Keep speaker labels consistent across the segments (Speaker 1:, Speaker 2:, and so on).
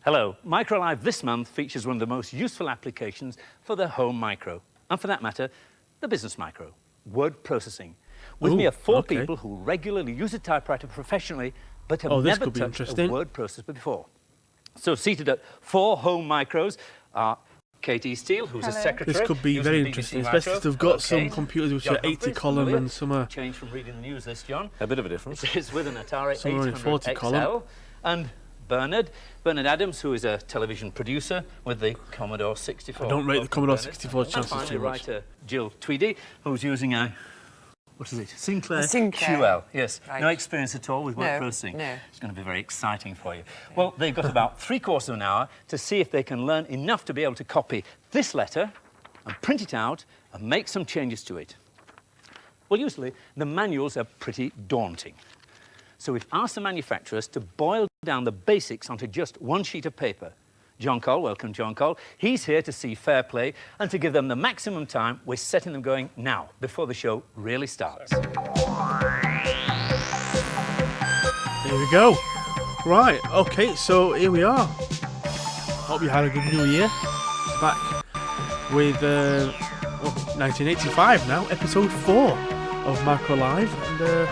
Speaker 1: Hello. MicroLive this month features one of the most useful applications for the home micro, and for that matter, the business micro, word processing. With me are four people who regularly use a typewriter professionally, but have never touched a word processor before. So seated at 4 home micros are Katie Steele, who's a secretary.
Speaker 2: This could be very interesting, especially if they've got some computers which are 80 column and some are...
Speaker 1: Change from reading the news list, John.
Speaker 3: A bit of a difference.
Speaker 1: It's with an Atari 800
Speaker 2: 40
Speaker 1: XL.
Speaker 2: column.
Speaker 1: And Bernard Adams, who is a television producer with the Commodore 64.
Speaker 2: I don't rate the Commodore 64 chances
Speaker 1: and
Speaker 2: too much.
Speaker 1: writer Jill Tweedy, who's using a... What is it? Sinclair QL. Yes. Right. No experience at all with word processing.
Speaker 4: No.
Speaker 1: It's going to be very exciting for you. Well, they've got about 3/4 of an hour to see if they can learn enough to be able to copy this letter and print it out and make some changes to it. Well, usually the manuals are pretty daunting. So we've asked the manufacturers to boil down the basics onto just one sheet of paper. John Cole, welcome John Cole. He's here to see fair play and to give them the maximum time. We're setting them going now, before the show really starts.
Speaker 2: There we go. Right, okay, so here we are. Hope you had a good new year. Back with 1985 now, episode 4 of MicroLive. And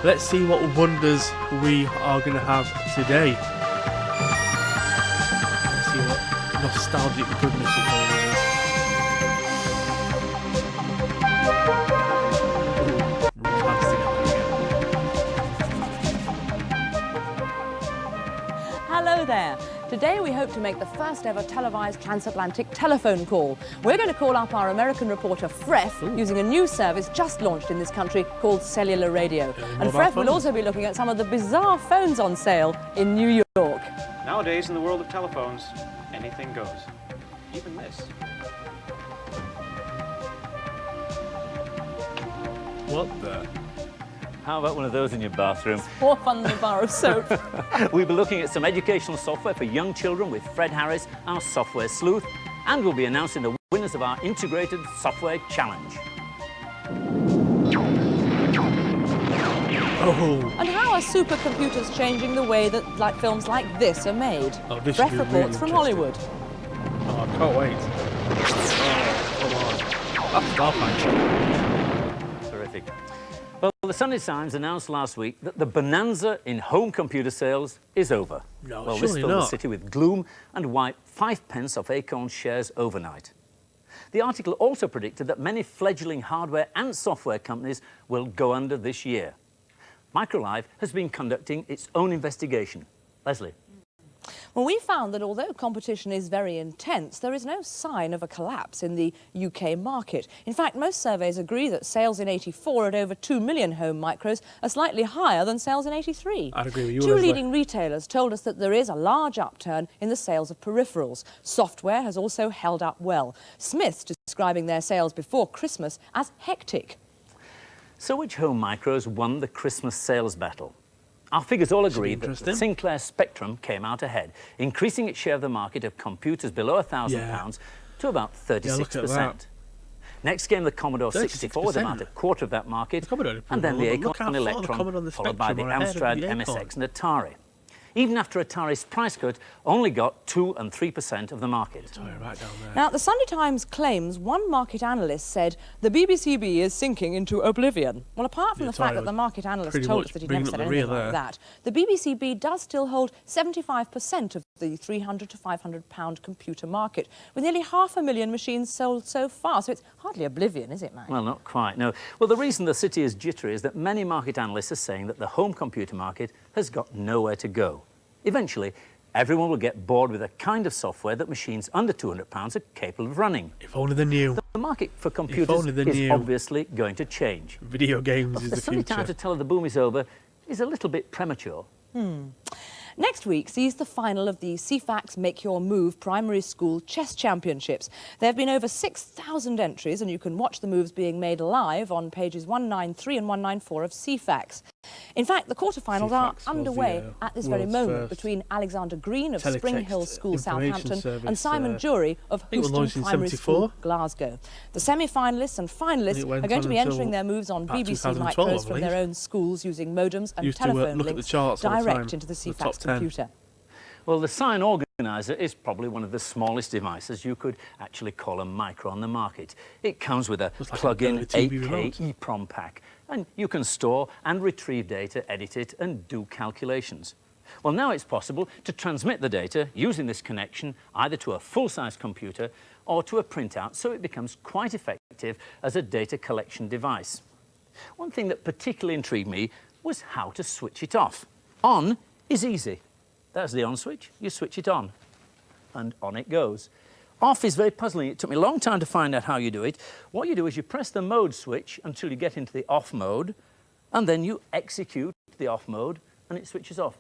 Speaker 2: let's see what wonders we are going to have today. Nostalgic goodness it really is.
Speaker 4: Hello there. Today we hope to make the first ever televised transatlantic telephone call. We're going to call up our American reporter Freff using a new service just launched in this country called cellular radio. And Freff will also be looking at some of the bizarre phones on sale in New York.
Speaker 5: Nowadays, in the world of telephones, anything goes. Even this.
Speaker 1: What the? How about one of those in your bathroom?
Speaker 4: More fun than a bar of soap.
Speaker 1: We'll be looking at some educational software for young children with Fred Harris, our software sleuth, and we'll be announcing the winners of our integrated software challenge.
Speaker 2: Oh.
Speaker 4: And how are supercomputers changing the way that films like this are made?
Speaker 2: Freff
Speaker 4: reports
Speaker 2: really
Speaker 4: from Hollywood.
Speaker 2: Oh, I can't wait. Oh, come on. That's Starfighter.
Speaker 1: Terrific. Well, the Sunday Times announced last week that the bonanza in home computer sales is over.
Speaker 2: No,
Speaker 1: well, this
Speaker 2: surely
Speaker 1: filled the
Speaker 2: not.
Speaker 1: city with gloom and wiped 5 pence off Acorn's shares overnight. The article also predicted that many fledgling hardware and software companies will go under this year. MicroLive has been conducting its own investigation. Lesley.
Speaker 4: Well, we found that although competition is very intense, there is no sign of a collapse in the UK market. In fact, most surveys agree that sales in '84 at over 2 million home micros are slightly higher than sales in '83.
Speaker 2: I'd agree with you,
Speaker 4: Two
Speaker 2: Lesley.
Speaker 4: leading retailers told us that there is a large upturn in the sales of peripherals. Software has also held up well. Smiths describing their sales before Christmas as hectic.
Speaker 1: So which home micros won the Christmas sales battle? Our figures all agree that the Sinclair Spectrum came out ahead, increasing its share of the market of computers below £1,000 to about 36%. Next came the Commodore 64 with about a quarter of that market, and then the Acorn Electron, followed by the Amstrad MSX and Atari. Even after Atari's price cut, only got 2 and 3% of the market.
Speaker 4: Now, the Sunday Times claims one market analyst said the BBCB is sinking into oblivion. Well, apart from the fact that the market analyst told us that he'd never said anything like that, the BBCB does still hold 75% of the £300 to £500 computer market, with nearly 500,000 machines sold so far. So it's hardly oblivion, is it, Mike?
Speaker 1: Well, not quite, no. Well, the reason the city is jittery is that many market analysts are saying that the home computer market has got nowhere to go. Eventually, everyone will get bored with a kind of software that machines under £200 are capable of running.
Speaker 2: If only they knew.
Speaker 1: The market for computers is obviously going to change.
Speaker 2: Video games is the future.
Speaker 1: The Sunday Times to tell her the boom is over is a little bit premature.
Speaker 4: Next week sees the final of the CFAX Make Your Move Primary School Chess Championships. There have been over 6,000 entries, and you can watch the moves being made live on pages 193 and 194 of CFAX. In fact, the quarterfinals are underway at this very moment between Alexander Green of Spring Hill School, Southampton, and Simon Jury of Houston Primary School, Glasgow. The semi-finalists and finalists are going to be entering their moves on BBC micros from their own schools using modems and telephone links direct into the CFAX computer.
Speaker 1: Well, the sign organizer is probably one of the smallest devices you could actually call a micro on the market. It comes with a
Speaker 2: Looks like
Speaker 1: plug-in
Speaker 2: a TV
Speaker 1: 8K
Speaker 2: remote.
Speaker 1: EEPROM pack, and you can store and retrieve data, edit it, and do calculations. Well, now it's possible to transmit the data using this connection either to a full-size computer or to a printout, so it becomes quite effective as a data collection device. One thing that particularly intrigued me was how to switch it off. On is easy. There's the on switch. You switch it on, and on it goes. Off is very puzzling. It took me a long time to find out how you do it. What you do is you press the mode switch until you get into the off mode, and then you execute the off mode, and it switches off.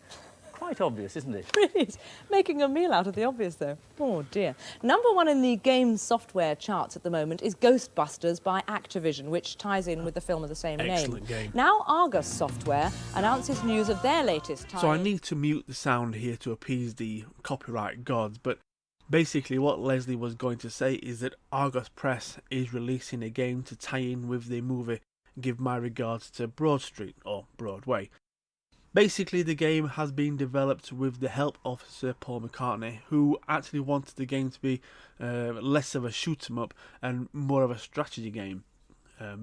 Speaker 1: Quite obvious, isn't it?
Speaker 4: Really is. Making a meal out of the obvious, though. Oh, dear. Number one in the game software charts at the moment is Ghostbusters by Activision, which ties in with the film of the same
Speaker 2: Excellent
Speaker 4: name.
Speaker 2: game.
Speaker 4: Now Argus Software announces news of their latest tie-in.
Speaker 2: So I need to mute the sound here to appease the copyright gods, but basically what Lesley was going to say is that Argus Press is releasing a game to tie in with the movie Give My Regards to Broad Street, or Broadway. Basically, the game has been developed with the help of Sir Paul McCartney, who actually wanted the game to be less of a shoot 'em up and more of a strategy game.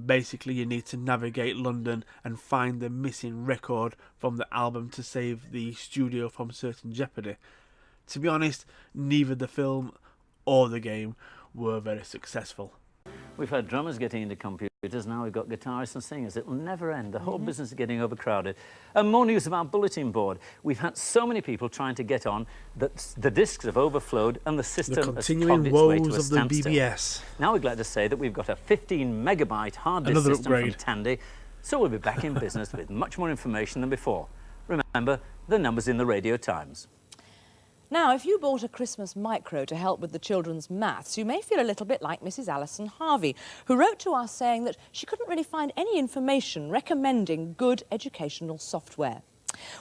Speaker 2: Basically, you need to navigate London and find the missing record from the album to save the studio from certain jeopardy. To be honest, neither the film or the game were very successful.
Speaker 1: We've had drummers getting into computers, now we've got guitarists and singers. It will never end. The whole business is getting overcrowded. And more news about bulletin board. We've had so many people trying to get on that the disks have overflowed and the system
Speaker 2: The
Speaker 1: has
Speaker 2: continuing
Speaker 1: clogged its way to
Speaker 2: woes
Speaker 1: a
Speaker 2: of the
Speaker 1: standstill.
Speaker 2: BBS.
Speaker 1: Now we're glad to say that we've got a 15 megabyte hard disk
Speaker 2: Another
Speaker 1: system
Speaker 2: upgrade.
Speaker 1: from Tandy, so we'll be back in business with much more information than before. Remember, the number's in the Radio Times.
Speaker 4: Now, if you bought a Christmas micro to help with the children's maths, you may feel a little bit like Mrs. Alison Harvey, who wrote to us saying that she couldn't really find any information recommending good educational software.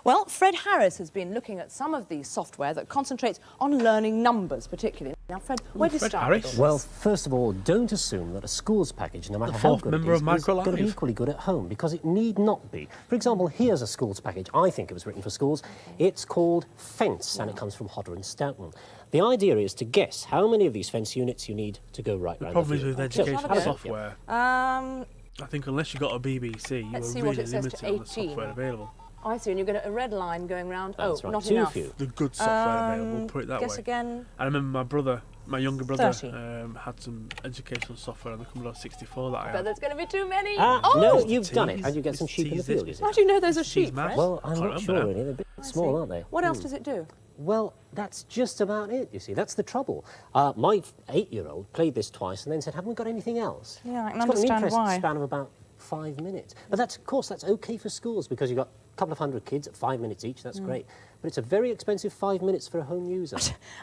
Speaker 4: Well, Fred Harris has been looking at some of the software that concentrates on learning numbers, particularly. Now, Fred, where do you
Speaker 2: Fred
Speaker 4: start
Speaker 2: Harris?
Speaker 4: with this?
Speaker 3: Well, first of all, don't assume that a schools package, no matter
Speaker 2: The
Speaker 3: how
Speaker 2: fourth
Speaker 3: good
Speaker 2: member
Speaker 3: it
Speaker 2: of
Speaker 3: is going to be
Speaker 2: Microlife.
Speaker 3: equally good at home, because it need not be. For example, here's a schools package. I think it was written for schools. It's called Fence, and it comes from Hodder and Stoughton. The idea is to guess how many of these fence units you need to go right
Speaker 2: The
Speaker 3: round
Speaker 2: problem
Speaker 3: the
Speaker 2: is with
Speaker 3: field.
Speaker 4: Have a
Speaker 2: educational
Speaker 4: go.
Speaker 2: software, I think unless you got a BBC, you
Speaker 4: Let's
Speaker 2: were
Speaker 4: see what
Speaker 2: really
Speaker 4: it says to
Speaker 2: limited on the
Speaker 4: 18.
Speaker 2: software available.
Speaker 4: I see, and you get a red line going round.
Speaker 3: That's
Speaker 4: oh,
Speaker 3: right.
Speaker 4: not
Speaker 3: Too
Speaker 4: enough.
Speaker 3: few.
Speaker 2: The good software available, put it that
Speaker 4: Guess
Speaker 2: way.
Speaker 4: again.
Speaker 2: I remember my younger brother,
Speaker 4: 30.
Speaker 2: had some educational software on the Commodore 64 that I
Speaker 4: But
Speaker 2: had.
Speaker 4: there's going to be too many.
Speaker 3: Ah,
Speaker 4: oh!
Speaker 3: no, you've done it,
Speaker 2: Tease.
Speaker 3: and you get some
Speaker 2: It's
Speaker 3: sheep in the
Speaker 2: tease
Speaker 3: field,
Speaker 2: this.
Speaker 3: you see.
Speaker 4: How do you know those are
Speaker 2: Tease
Speaker 4: sheep,
Speaker 2: maths.
Speaker 4: Fred?
Speaker 3: Well, I'm
Speaker 2: Can't
Speaker 3: not
Speaker 2: remember
Speaker 3: sure,
Speaker 2: now.
Speaker 3: really. They're a bit
Speaker 4: I
Speaker 3: small,
Speaker 4: see.
Speaker 3: aren't they?
Speaker 4: What else does it do?
Speaker 3: Well, that's just about it, you see. That's the trouble. My 8-year-old played this twice and then said, haven't we got anything else?
Speaker 4: Yeah, I can
Speaker 3: It's got
Speaker 4: understand
Speaker 3: an interest
Speaker 4: why.
Speaker 3: span of about 5 minutes. But that's, of course, that's OK for schools, because you've got a couple of hundred kids at 5 minutes each. That's great. But it's a very expensive 5 minutes for a home user.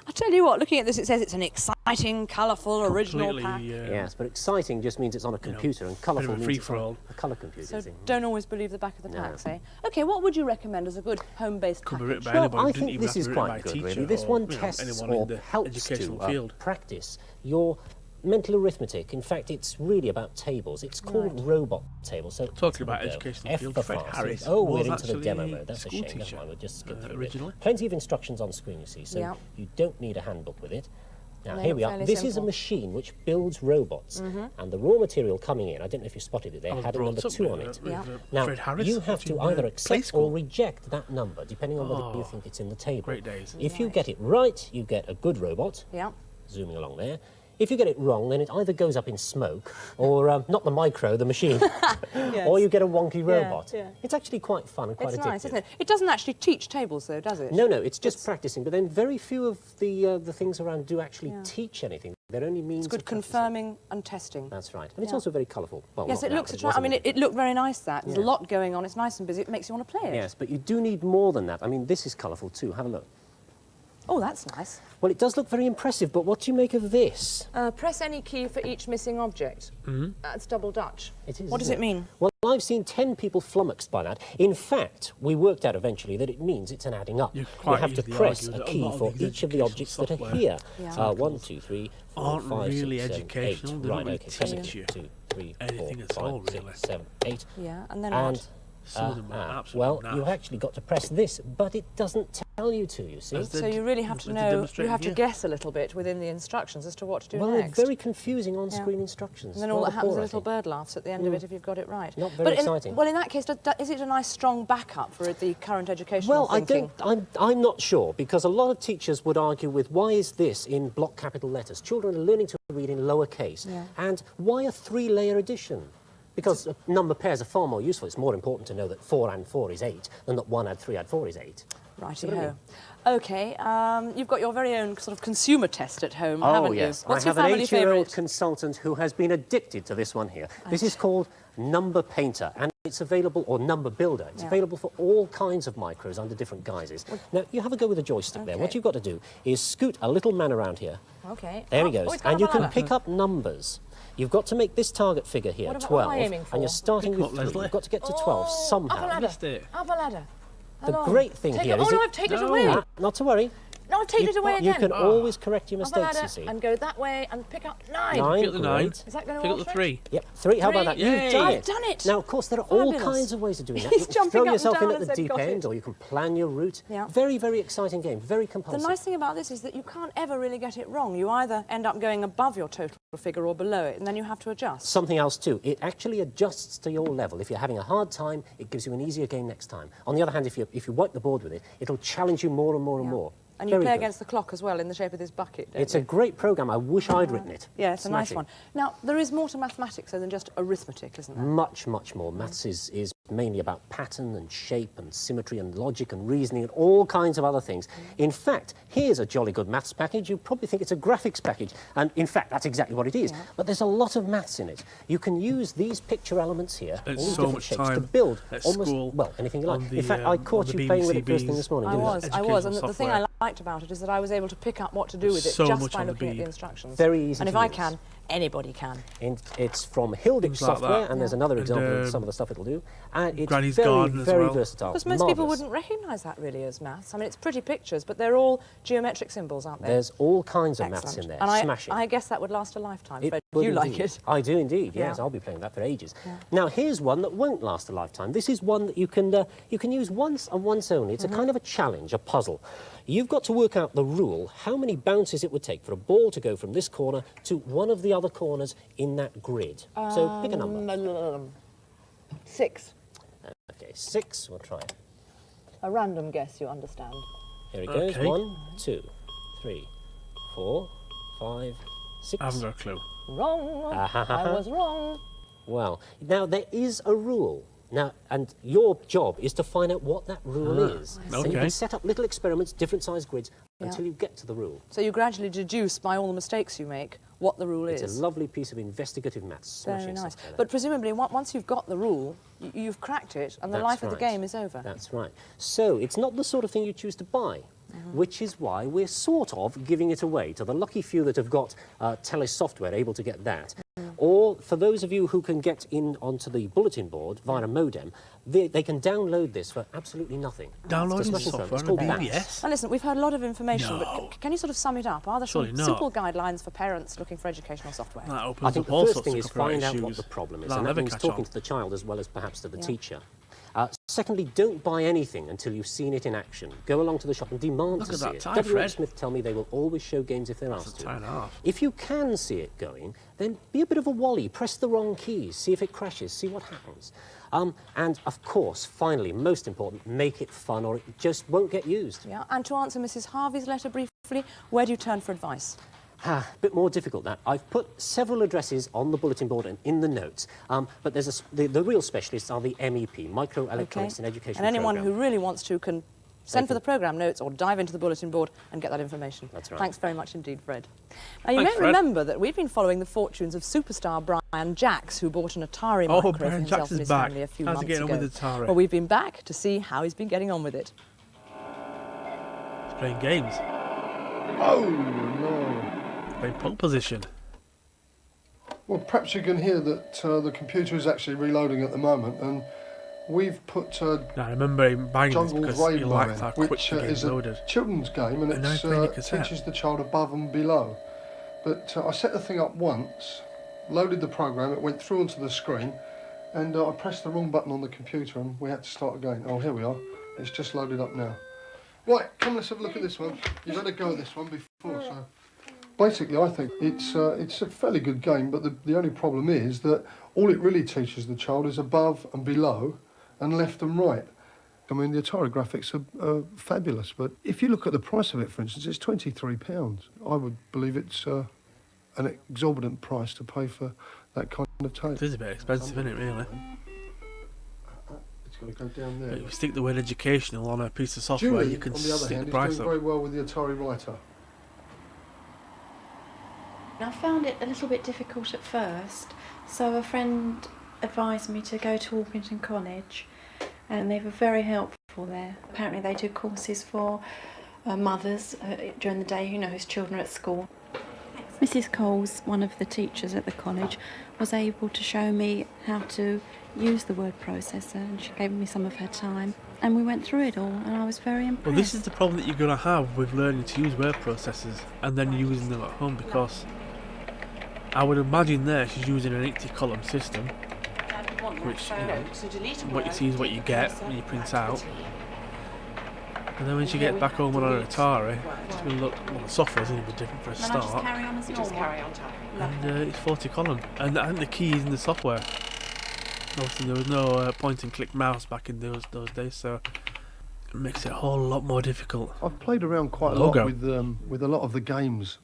Speaker 4: I tell you what, looking at this, it says it's an exciting, colourful, original pack.
Speaker 3: Yes, but exciting just means it's on a computer, and colourful
Speaker 2: bit of a
Speaker 3: means it's on
Speaker 2: free-for-all.
Speaker 3: a colour computer.
Speaker 4: So
Speaker 3: you see.
Speaker 4: don't always believe the back of the
Speaker 3: No.
Speaker 4: pack, say. OK, what would you recommend as a good home-based
Speaker 2: Could be
Speaker 4: package?
Speaker 2: written by anybody.
Speaker 3: Well, I
Speaker 2: Didn't
Speaker 3: think
Speaker 2: even
Speaker 3: this
Speaker 2: have to
Speaker 3: is
Speaker 2: be written by
Speaker 3: quite
Speaker 2: a
Speaker 3: good,
Speaker 2: teacher
Speaker 3: really. This
Speaker 2: or,
Speaker 3: one
Speaker 2: you know,
Speaker 3: tests
Speaker 2: anyone
Speaker 3: or
Speaker 2: in the
Speaker 3: helps
Speaker 2: educational
Speaker 3: to
Speaker 2: field.
Speaker 3: practice your mental arithmetic. In fact, it's really about tables. It's called robot tables. So
Speaker 2: Talking about
Speaker 3: let's have a go.
Speaker 2: educational
Speaker 3: F
Speaker 2: field,
Speaker 3: for
Speaker 2: Fred
Speaker 3: fast.
Speaker 2: Harris
Speaker 3: Oh, we're
Speaker 2: was
Speaker 3: into the demo
Speaker 2: actually
Speaker 3: mode. That's a
Speaker 2: school
Speaker 3: shame. Never
Speaker 2: teacher,
Speaker 3: mind, we'll just skip through it.
Speaker 2: originally.
Speaker 3: Plenty of instructions on screen, you see, so
Speaker 4: Yeah.
Speaker 3: you don't need a handbook with it. Now,
Speaker 4: They
Speaker 3: here
Speaker 4: look
Speaker 3: we are.
Speaker 4: fairly
Speaker 3: This is a
Speaker 4: simple.
Speaker 3: machine which builds robots. And the raw material coming in, I don't know if you spotted it there,
Speaker 2: I was
Speaker 3: had a
Speaker 2: brought
Speaker 3: number
Speaker 2: up
Speaker 3: 2
Speaker 2: with,
Speaker 3: on it.
Speaker 4: Yeah.
Speaker 3: Now,
Speaker 2: Fred Harris
Speaker 3: you have to
Speaker 2: watching,
Speaker 3: either
Speaker 2: Play
Speaker 3: accept
Speaker 2: School.
Speaker 3: or reject that number, depending on whether you think it's in the table.
Speaker 2: Great days.
Speaker 3: If you get it right, you get a good robot,
Speaker 4: Yeah.
Speaker 3: zooming along there. If you get it wrong, then it either goes up in smoke, or not the micro, the machine, or you get a wonky robot.
Speaker 4: yeah.
Speaker 3: It's actually quite fun and quite
Speaker 4: It's
Speaker 3: addictive.
Speaker 4: nice, isn't it? It doesn't actually teach tables, though, does it?
Speaker 3: No, it's just practicing. But then very few of the things around do actually
Speaker 4: Yeah.
Speaker 3: teach anything. They're only means
Speaker 4: It's good
Speaker 3: of practicing.
Speaker 4: confirming and testing.
Speaker 3: That's right. And it's
Speaker 4: Yeah.
Speaker 3: also very colourful. Well,
Speaker 4: Yes,
Speaker 3: not
Speaker 4: it
Speaker 3: now,
Speaker 4: looks
Speaker 3: but
Speaker 4: attractive. I mean,
Speaker 3: wasn't
Speaker 4: it looked very nice, that. There's a
Speaker 3: Yeah.
Speaker 4: lot going on. It's nice and busy. It makes you want to play it.
Speaker 3: Yes, but you do need more than that. I mean, this is colourful too. Have a look.
Speaker 4: Oh, that's nice.
Speaker 3: Well, it does look very impressive, but what do you make of this?
Speaker 4: Press any key for each missing object. That's double Dutch.
Speaker 3: It is,
Speaker 4: What does
Speaker 3: isn't
Speaker 4: it mean?
Speaker 3: Well, I've seen 10 people flummoxed by that. In fact, we worked out eventually that it means it's an adding up.
Speaker 2: You
Speaker 3: You
Speaker 2: quite
Speaker 3: have to
Speaker 2: easily
Speaker 3: press
Speaker 2: argue
Speaker 3: a
Speaker 2: that a
Speaker 3: key
Speaker 2: lot of
Speaker 3: for
Speaker 2: these
Speaker 3: each of the
Speaker 2: educational
Speaker 3: objects that are
Speaker 2: software
Speaker 3: here.
Speaker 4: Yeah.
Speaker 3: 1, 2, 3, 4,
Speaker 2: aren't
Speaker 3: 5,
Speaker 2: really
Speaker 3: 6, 7,
Speaker 2: educational.
Speaker 3: 8.
Speaker 2: They don't
Speaker 3: Right,
Speaker 2: really
Speaker 3: okay. 7,
Speaker 2: teach you
Speaker 3: 2, 3,
Speaker 2: anything
Speaker 3: 4,
Speaker 2: at all,
Speaker 3: 5,
Speaker 2: really.
Speaker 3: 6, 7, 8.
Speaker 4: Yeah, and then
Speaker 3: And
Speaker 4: what?
Speaker 2: Some of them are absolutely
Speaker 3: well,
Speaker 2: naff.
Speaker 3: you've actually got to press this, but it doesn't tell you to, you see.
Speaker 2: As the
Speaker 4: So you really have to
Speaker 2: the
Speaker 4: know, you
Speaker 2: demonstrating
Speaker 4: have to
Speaker 2: here.
Speaker 4: guess a little bit within the instructions as to what to do
Speaker 3: Well,
Speaker 4: next.
Speaker 3: they're very confusing on-screen instructions.
Speaker 4: And then all that
Speaker 3: Rather
Speaker 4: happens,
Speaker 3: poor,
Speaker 4: a
Speaker 3: I
Speaker 4: little
Speaker 3: think.
Speaker 4: bird laughs at the end of it if you've got it right.
Speaker 3: Not very exciting.
Speaker 4: Well, in that case, is it a nice strong backup for the current educational
Speaker 3: Well,
Speaker 4: thinking?
Speaker 3: I'm not sure, because a lot of teachers would argue with why is this in block capital letters? Children are learning to read in lowercase.
Speaker 4: Yeah.
Speaker 3: And why a three-layer addition? Because number pairs are far more useful. It's more important to know that 4 and 4 is 8 than that 1 add 3 add 4 is 8.
Speaker 4: Righty-ho. OK, you've got your very own sort of consumer test at home,
Speaker 3: Oh,
Speaker 4: haven't
Speaker 3: yes.
Speaker 4: you? What's
Speaker 3: I
Speaker 4: your
Speaker 3: have an
Speaker 4: family
Speaker 3: 8-year-old
Speaker 4: favourite?
Speaker 3: consultant who has been addicted to this one here. This is called Number Painter, and it's available, or Number Builder. It's
Speaker 4: Yeah.
Speaker 3: available for all kinds of micros under different guises. Now, you have a go with the joystick there. What
Speaker 4: Okay.
Speaker 3: you've got to do is scoot a little man around here.
Speaker 4: OK.
Speaker 3: There he
Speaker 4: Oh,
Speaker 3: goes.
Speaker 4: it's got
Speaker 3: And
Speaker 4: a
Speaker 3: you can
Speaker 4: banana.
Speaker 3: pick up numbers. You've got to make this target figure here,
Speaker 4: What am I
Speaker 3: 12,
Speaker 4: aiming for?
Speaker 3: and you're starting
Speaker 2: Pick
Speaker 3: with
Speaker 2: up,
Speaker 3: 3.
Speaker 2: Leslie.
Speaker 3: You've got to get to 12
Speaker 4: Up a
Speaker 3: somehow.
Speaker 4: ladder.
Speaker 2: Missed it.
Speaker 4: Up a ladder.
Speaker 3: The
Speaker 4: Along.
Speaker 3: great thing
Speaker 4: Take
Speaker 3: here
Speaker 4: it.
Speaker 3: is
Speaker 4: Oh, no,
Speaker 3: it-
Speaker 4: I've taken it
Speaker 2: No.
Speaker 4: away.
Speaker 3: Not to worry.
Speaker 4: No, I've taken it away
Speaker 3: You
Speaker 4: again.
Speaker 3: can always correct your
Speaker 4: Up a
Speaker 3: mistakes,
Speaker 4: ladder
Speaker 3: you see.
Speaker 4: and go that way and pick up 9.
Speaker 3: 9,
Speaker 2: Pick up the 9.
Speaker 3: great.
Speaker 4: Is that going to
Speaker 2: Pick up the
Speaker 4: alter it?
Speaker 2: 3.
Speaker 3: Yep, 3. How about that?
Speaker 4: 3.
Speaker 3: You've done
Speaker 2: Yay.
Speaker 3: it.
Speaker 4: I've done it.
Speaker 3: Now, of course, there are all
Speaker 4: Fabulous.
Speaker 3: kinds of ways of doing that.
Speaker 4: He's
Speaker 3: You can
Speaker 4: jumping
Speaker 3: throw
Speaker 4: up and
Speaker 3: yourself in
Speaker 4: down
Speaker 3: at the
Speaker 4: and said,
Speaker 3: deep
Speaker 4: "Got
Speaker 3: end,
Speaker 4: it."
Speaker 3: or you can plan your route.
Speaker 4: Yeah.
Speaker 3: Very, very exciting game. Very
Speaker 4: The
Speaker 3: compulsive.
Speaker 4: nice thing about this is that you can't ever really get it wrong. You either end up going above your total figure or below it, and then you have to adjust.
Speaker 3: Something else too, it actually adjusts to your level. If you're having a hard time, it gives you an easier game next time. On the other hand, if you wipe the board with it, it'll challenge you more and more and more.
Speaker 4: And you
Speaker 3: Very
Speaker 4: play
Speaker 3: good.
Speaker 4: against the clock as well in the shape of this bucket, don't
Speaker 3: It's
Speaker 4: you?
Speaker 3: a great programme. I wish I'd written it.
Speaker 4: Yeah, it's a nice
Speaker 3: Smashing.
Speaker 4: one. Now, there is more to mathematics than just arithmetic, isn't there?
Speaker 3: Much, much more. Maths is mainly about pattern and shape and symmetry and logic and reasoning and all kinds of other things. In fact, here's a jolly good maths package. You probably think it's a graphics package, and in fact, that's exactly what it is.
Speaker 4: Yeah.
Speaker 3: But there's a lot of maths in it. You can use these picture elements here,
Speaker 2: Spent
Speaker 3: all these
Speaker 2: so
Speaker 3: different
Speaker 2: much
Speaker 3: shapes, to
Speaker 2: time
Speaker 3: build
Speaker 2: at
Speaker 3: almost,
Speaker 2: school
Speaker 3: well, anything you like.
Speaker 2: on
Speaker 3: In
Speaker 2: the,
Speaker 3: fact, I caught
Speaker 2: on the
Speaker 3: you playing with it
Speaker 2: BBC
Speaker 3: first thing this morning,
Speaker 4: I
Speaker 3: didn't
Speaker 4: was,
Speaker 2: Educational
Speaker 4: and the thing
Speaker 2: software.
Speaker 4: I liked about it is that I was able to pick up what to do with it
Speaker 2: So
Speaker 4: just
Speaker 2: much
Speaker 4: by
Speaker 2: on the
Speaker 4: looking at the
Speaker 2: bead.
Speaker 4: instructions.
Speaker 3: Very easy
Speaker 4: And if
Speaker 3: to
Speaker 4: I
Speaker 3: use.
Speaker 4: can, anybody can.
Speaker 3: And it's from Hilditch
Speaker 2: Things like
Speaker 3: software,
Speaker 2: that.
Speaker 3: and there's another
Speaker 2: And,
Speaker 3: example of some of the stuff it'll do. And it's
Speaker 2: Granny's
Speaker 3: very,
Speaker 2: Garden as
Speaker 3: very
Speaker 2: well.
Speaker 3: versatile.
Speaker 4: Because most people
Speaker 3: Marvellous.
Speaker 4: wouldn't recognise that really as maths. I mean, it's pretty pictures, but they're all geometric symbols, aren't they?
Speaker 3: There's all kinds of
Speaker 4: Excellent.
Speaker 3: maths in there.
Speaker 4: And
Speaker 3: Smashing.
Speaker 4: I guess that would last a lifetime.
Speaker 3: It
Speaker 4: Fred,
Speaker 3: would
Speaker 4: you like
Speaker 3: indeed.
Speaker 4: it?
Speaker 3: I do indeed, yes.
Speaker 4: Yeah.
Speaker 3: I'll be playing that for ages.
Speaker 4: Yeah.
Speaker 3: Now, here's one that won't last a lifetime. This is one that you can use once and once only. It's a kind of a challenge, a puzzle. You've got to work out the rule, how many bounces it would take for a ball to go from this corner to one of the other corners in that grid. So pick a number.
Speaker 4: 6.
Speaker 3: Okay, 6. We'll try it.
Speaker 4: A random guess, you understand.
Speaker 3: Here it goes.
Speaker 2: Okay.
Speaker 3: 1, 2, 3, 4, 5, 6.
Speaker 2: I haven't got a clue.
Speaker 4: Wrong. I was wrong.
Speaker 3: Well, now there is a rule. Now, and your job is to find out what that rule is. And you
Speaker 2: Okay.
Speaker 3: can set up little experiments, different size grids,
Speaker 4: Yeah.
Speaker 3: until you get to the rule.
Speaker 4: So you gradually deduce by all the mistakes you make what the rule
Speaker 3: It's
Speaker 4: is.
Speaker 3: a lovely piece of investigative maths.
Speaker 4: Very
Speaker 3: Smashing
Speaker 4: nice.
Speaker 3: stuff like
Speaker 4: But
Speaker 3: that.
Speaker 4: presumably, once you've got the rule, you've cracked it, and the
Speaker 3: That's
Speaker 4: life of the
Speaker 3: right.
Speaker 4: game is over.
Speaker 3: That's right. So it's not the sort of thing you choose to buy, which is why we're sort of giving it away to the lucky few that have got tele software able to get that. Or for those of you who can get in onto the bulletin board via a modem, they can download this for absolutely nothing.
Speaker 2: Downloading
Speaker 3: smashing stuff.
Speaker 2: software
Speaker 3: It's
Speaker 2: on
Speaker 3: called
Speaker 2: the
Speaker 3: BATS.
Speaker 2: BBS?
Speaker 4: Now listen, we've heard a lot of information,
Speaker 2: No.
Speaker 4: but can you sort of sum it up? Are there
Speaker 2: Surely
Speaker 4: some
Speaker 2: not.
Speaker 4: simple guidelines for parents looking for educational software?
Speaker 2: That opens
Speaker 3: I think
Speaker 2: up
Speaker 3: the
Speaker 2: all
Speaker 3: first
Speaker 2: sorts
Speaker 3: thing
Speaker 2: of
Speaker 3: is
Speaker 2: copyright
Speaker 3: find out what
Speaker 2: issues
Speaker 3: the problem is,
Speaker 2: that'll
Speaker 3: and that
Speaker 2: never
Speaker 3: means
Speaker 2: catch
Speaker 3: talking
Speaker 2: on.
Speaker 3: to the child as well as perhaps to the
Speaker 4: Yeah.
Speaker 3: teacher. Secondly, don't buy anything until you've seen it in action. Go along to the shop and demand
Speaker 2: Look
Speaker 3: to
Speaker 2: at
Speaker 3: see
Speaker 2: that
Speaker 3: it.
Speaker 2: tie,
Speaker 3: W.H.
Speaker 2: Fred.
Speaker 3: Smith tell me they will always show games if they're
Speaker 2: That's
Speaker 3: asked
Speaker 2: a
Speaker 3: to.
Speaker 2: tie and a half.
Speaker 3: If you can see it going, then be a bit of a wally. Press the wrong keys, see if it crashes, see what happens. And of course, finally, most important, make it fun or it just won't get used.
Speaker 4: Yeah. And to answer Mrs. Harvey's letter briefly, where do you turn for advice?
Speaker 3: A bit more difficult that. I've put several addresses on the bulletin board and in the notes, but there's the real specialists are the MEP, Microelectronics and Education
Speaker 4: And anyone
Speaker 3: Programme.
Speaker 4: who really wants to can send for
Speaker 3: can-
Speaker 4: the programme notes or dive into the bulletin board and get that information.
Speaker 3: That's right.
Speaker 4: Thanks very much indeed, Fred. Now, you
Speaker 2: Thanks,
Speaker 4: may
Speaker 2: Fred.
Speaker 4: remember that we've been following the fortunes of superstar Brian Jacks, who bought an Atari
Speaker 2: Oh,
Speaker 4: micro for
Speaker 2: Brian
Speaker 4: himself
Speaker 2: Jacks
Speaker 4: and
Speaker 2: is
Speaker 4: his
Speaker 2: back.
Speaker 4: family a few
Speaker 2: How's he
Speaker 4: months
Speaker 2: getting
Speaker 4: ago.
Speaker 2: on with the Atari?
Speaker 4: Well, we've been back to see how he's been getting on with it.
Speaker 2: He's playing games.
Speaker 6: Oh, no.
Speaker 2: Playing pole position.
Speaker 6: Well, perhaps you can hear that the computer is actually reloading at the moment, and we've put
Speaker 2: Now, I remember him buying this
Speaker 6: Jungle's
Speaker 2: because he
Speaker 6: Rainbow
Speaker 2: liked
Speaker 6: in,
Speaker 2: how quick
Speaker 6: which
Speaker 2: the game
Speaker 6: is a
Speaker 2: loaded.
Speaker 6: children's game, and
Speaker 2: And now
Speaker 6: it
Speaker 2: he's playing a cassette.
Speaker 6: teaches the child above and below. But I set the thing up once, loaded the program, it went through onto the screen, and I pressed the wrong button on the computer and we had to start again. Oh, here we are. It's just loaded up now. Right, come let's have a look at this one. You've had a go at this one before, so... Basically, I think it's a fairly good game, but the only problem is that all it really teaches the child is above and below and left and right. I mean, the Atari graphics are fabulous, but if you look at the price of it, for instance, it's £23. I would believe it's an exorbitant price to pay for that kind of tape.
Speaker 2: It is a bit expensive, isn't it, really?
Speaker 6: It's got to go down there.
Speaker 2: But if you stick the word educational on a piece of software,
Speaker 6: Julie,
Speaker 2: you can
Speaker 6: on the other
Speaker 2: stick
Speaker 6: hand,
Speaker 2: the
Speaker 6: is
Speaker 2: price
Speaker 6: doing
Speaker 2: up.
Speaker 6: very well with the Atari writer.
Speaker 7: I found it a little bit difficult at first, so a friend advised me to go to Orpington College, and they were very helpful there. Apparently they do courses for mothers during the day, you know, whose children are at school. Mrs. Coles, one of the teachers at the college, was able to show me how to use the word processor, and she gave me some of her time, and we went through it all, and I was very impressed.
Speaker 2: Well, this is the problem that you're going to have with learning to use word processors and then using them at home, because I would imagine there she's using an 80-column system, which, you know, what you see is what you get when you print out. And then when she gets back home on her Atari, it's going to look, well, the software's going to be different for a start. And it's 40 column. And I think the key is in the software. Obviously there was no point and click mouse back in those days, so it makes it a whole lot more difficult.
Speaker 6: I've played around quite a lot with a lot of the games,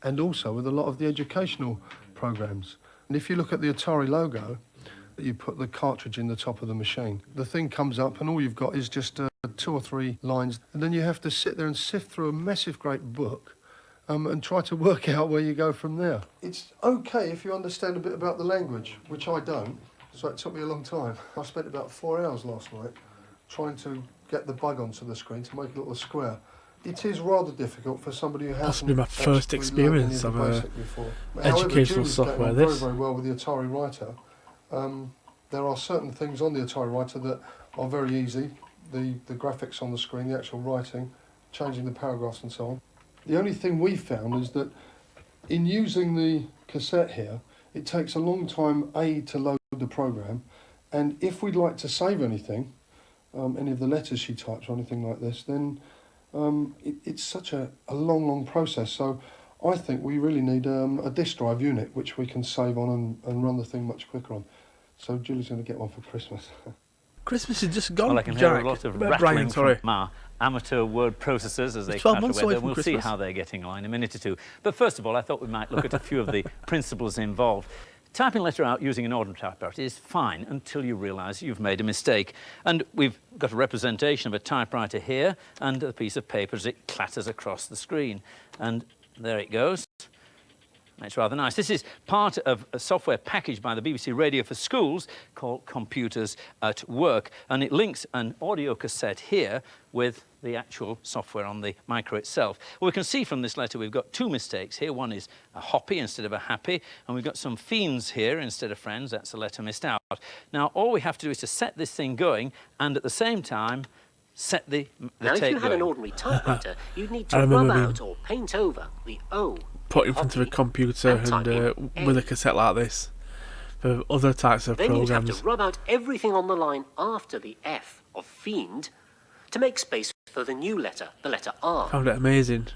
Speaker 6: and also with a lot of the educational programs. And if you look at the Atari logo, you put the cartridge in the top of the machine. The thing comes up and all you've got is just 2 or 3 lines, and then you have to sit there and sift through a massive great book and try to work out where you go from there. It's okay if you understand a bit about the language, which I don't, so it took me a long time. I spent about 4 hours last night trying to get the bug onto the screen to make it look a square. It is rather difficult for somebody who hasn't
Speaker 2: Possibly my first experience of educational software.
Speaker 6: Very, very well with the Atari writer. There are certain things on the Atari writer that are very easy. The graphics on the screen, the actual writing, changing the paragraphs and so on. The only thing we found is that in using the cassette here, it takes a long time, to load the program, and if we'd like to save anything, any of the letters she types or anything like this, then it's such a long process. So I think we really need a disk drive unit which we can save on and run the thing much quicker on. So Julie's going to get one for Christmas.
Speaker 2: Christmas is just gone,
Speaker 1: Well, I can
Speaker 2: Jack.
Speaker 1: hear a lot of
Speaker 2: Brian,
Speaker 1: rattling
Speaker 2: sorry.
Speaker 1: from our amateur word processors as they
Speaker 2: 12
Speaker 1: clatter
Speaker 2: months
Speaker 1: away.
Speaker 2: away
Speaker 1: Then
Speaker 2: from
Speaker 1: we'll see
Speaker 2: Christmas.
Speaker 1: how they're getting along in a minute or two. But first of all, I thought we might look at a few of the principles involved. Typing a letter out using an ordinary typewriter is fine until you realise you've made a mistake. And we've got a representation of a typewriter here and a piece of paper as it clatters across the screen. And there it goes. It's rather nice. This is part of a software package by the BBC Radio for Schools called Computers at Work, and it links an audio cassette here with the actual software on the micro itself. Well, we can see from this letter we've got 2 mistakes here. One is a hoppy instead of a happy, and we've got some fiends here instead of friends. That's a letter missed out. Now, all we have to do is to set this thing going, and at the same time, set the
Speaker 3: now,
Speaker 1: tape
Speaker 3: if you had
Speaker 1: going.
Speaker 3: an ordinary typewriter, you'd need to rub out or paint over the O.
Speaker 2: Put in front of a computer and with a cassette like this for other types of
Speaker 3: then
Speaker 2: programs.
Speaker 3: Then you'd have to rub out everything on the line after the F of fiend to make space for the new letter, the letter R.
Speaker 2: Found it amazing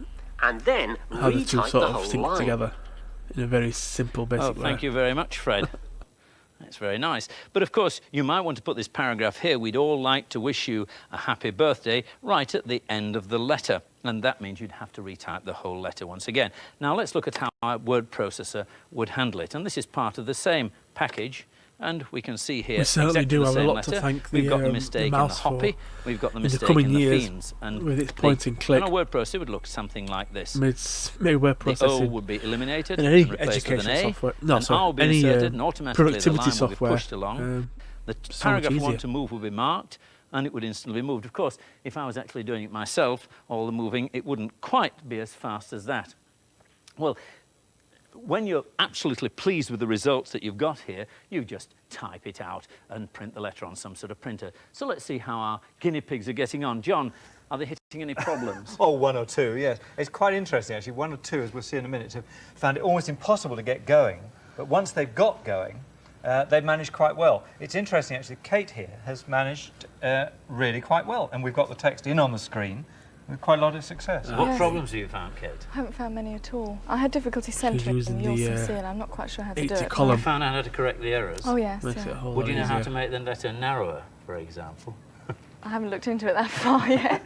Speaker 3: and then
Speaker 2: how the two
Speaker 3: retype
Speaker 2: sort
Speaker 3: the
Speaker 2: of
Speaker 3: whole
Speaker 2: sync
Speaker 3: line.
Speaker 2: together in a very simple, basic way.
Speaker 1: Thank you very much, Fred. That's very nice. But of course, you might want to put this paragraph here. We'd all like to wish you a happy birthday right at the end of the letter. And that means you'd have to retype the whole letter once again. Now, let's look at how our word processor would handle it. And this is part of the same package. And we can see here,
Speaker 2: we certainly do have a lot
Speaker 1: letter.
Speaker 2: to thank
Speaker 1: We've got the mistake in the
Speaker 2: mouse
Speaker 1: hoppy. We've got the
Speaker 2: in
Speaker 1: mistake
Speaker 2: the coming
Speaker 1: in the
Speaker 2: years
Speaker 1: fiends. And
Speaker 2: with its point and click.
Speaker 1: And our word processor would look something like this.
Speaker 2: Maybe word processing.
Speaker 1: The O would be eliminated
Speaker 2: in any
Speaker 1: and replaced with an
Speaker 2: educational
Speaker 1: A.
Speaker 2: software. No,
Speaker 1: an
Speaker 2: sorry,
Speaker 1: R will be
Speaker 2: any
Speaker 1: inserted and automatically
Speaker 2: productivity
Speaker 1: the line
Speaker 2: software.
Speaker 1: will be pushed along. The paragraph we want to move will be marked, and it would instantly be moved. Of course, if I was actually doing it myself, all the moving, it wouldn't quite be as fast as that. Well, when you're absolutely pleased with the results that you've got here, you just type it out and print the letter on some sort of printer. So let's see how our guinea pigs are getting on. John, are they hitting any problems?
Speaker 8: Oh, 1 or 2, yes. It's quite interesting, actually. 1 or 2, as we'll see in a minute, have found it almost impossible to get going. But once they've got going, they've managed quite well. It's interesting, actually, Kate here has managed really quite well, and we've got the text in on the screen with quite a lot of success.
Speaker 1: What problems have you found, Kate?
Speaker 9: I haven't found many at all. I had difficulty centering
Speaker 2: using
Speaker 9: the
Speaker 2: the,
Speaker 9: C, and I'm not quite sure how to do it.
Speaker 2: column.
Speaker 1: You found out how to correct the errors?
Speaker 9: Oh, yes.
Speaker 2: Makes it a
Speaker 9: Yeah.
Speaker 2: whole
Speaker 1: Would
Speaker 2: lot
Speaker 1: you know how
Speaker 2: easier.
Speaker 1: to make the letter narrower, for example?
Speaker 9: I haven't looked into it that far yet.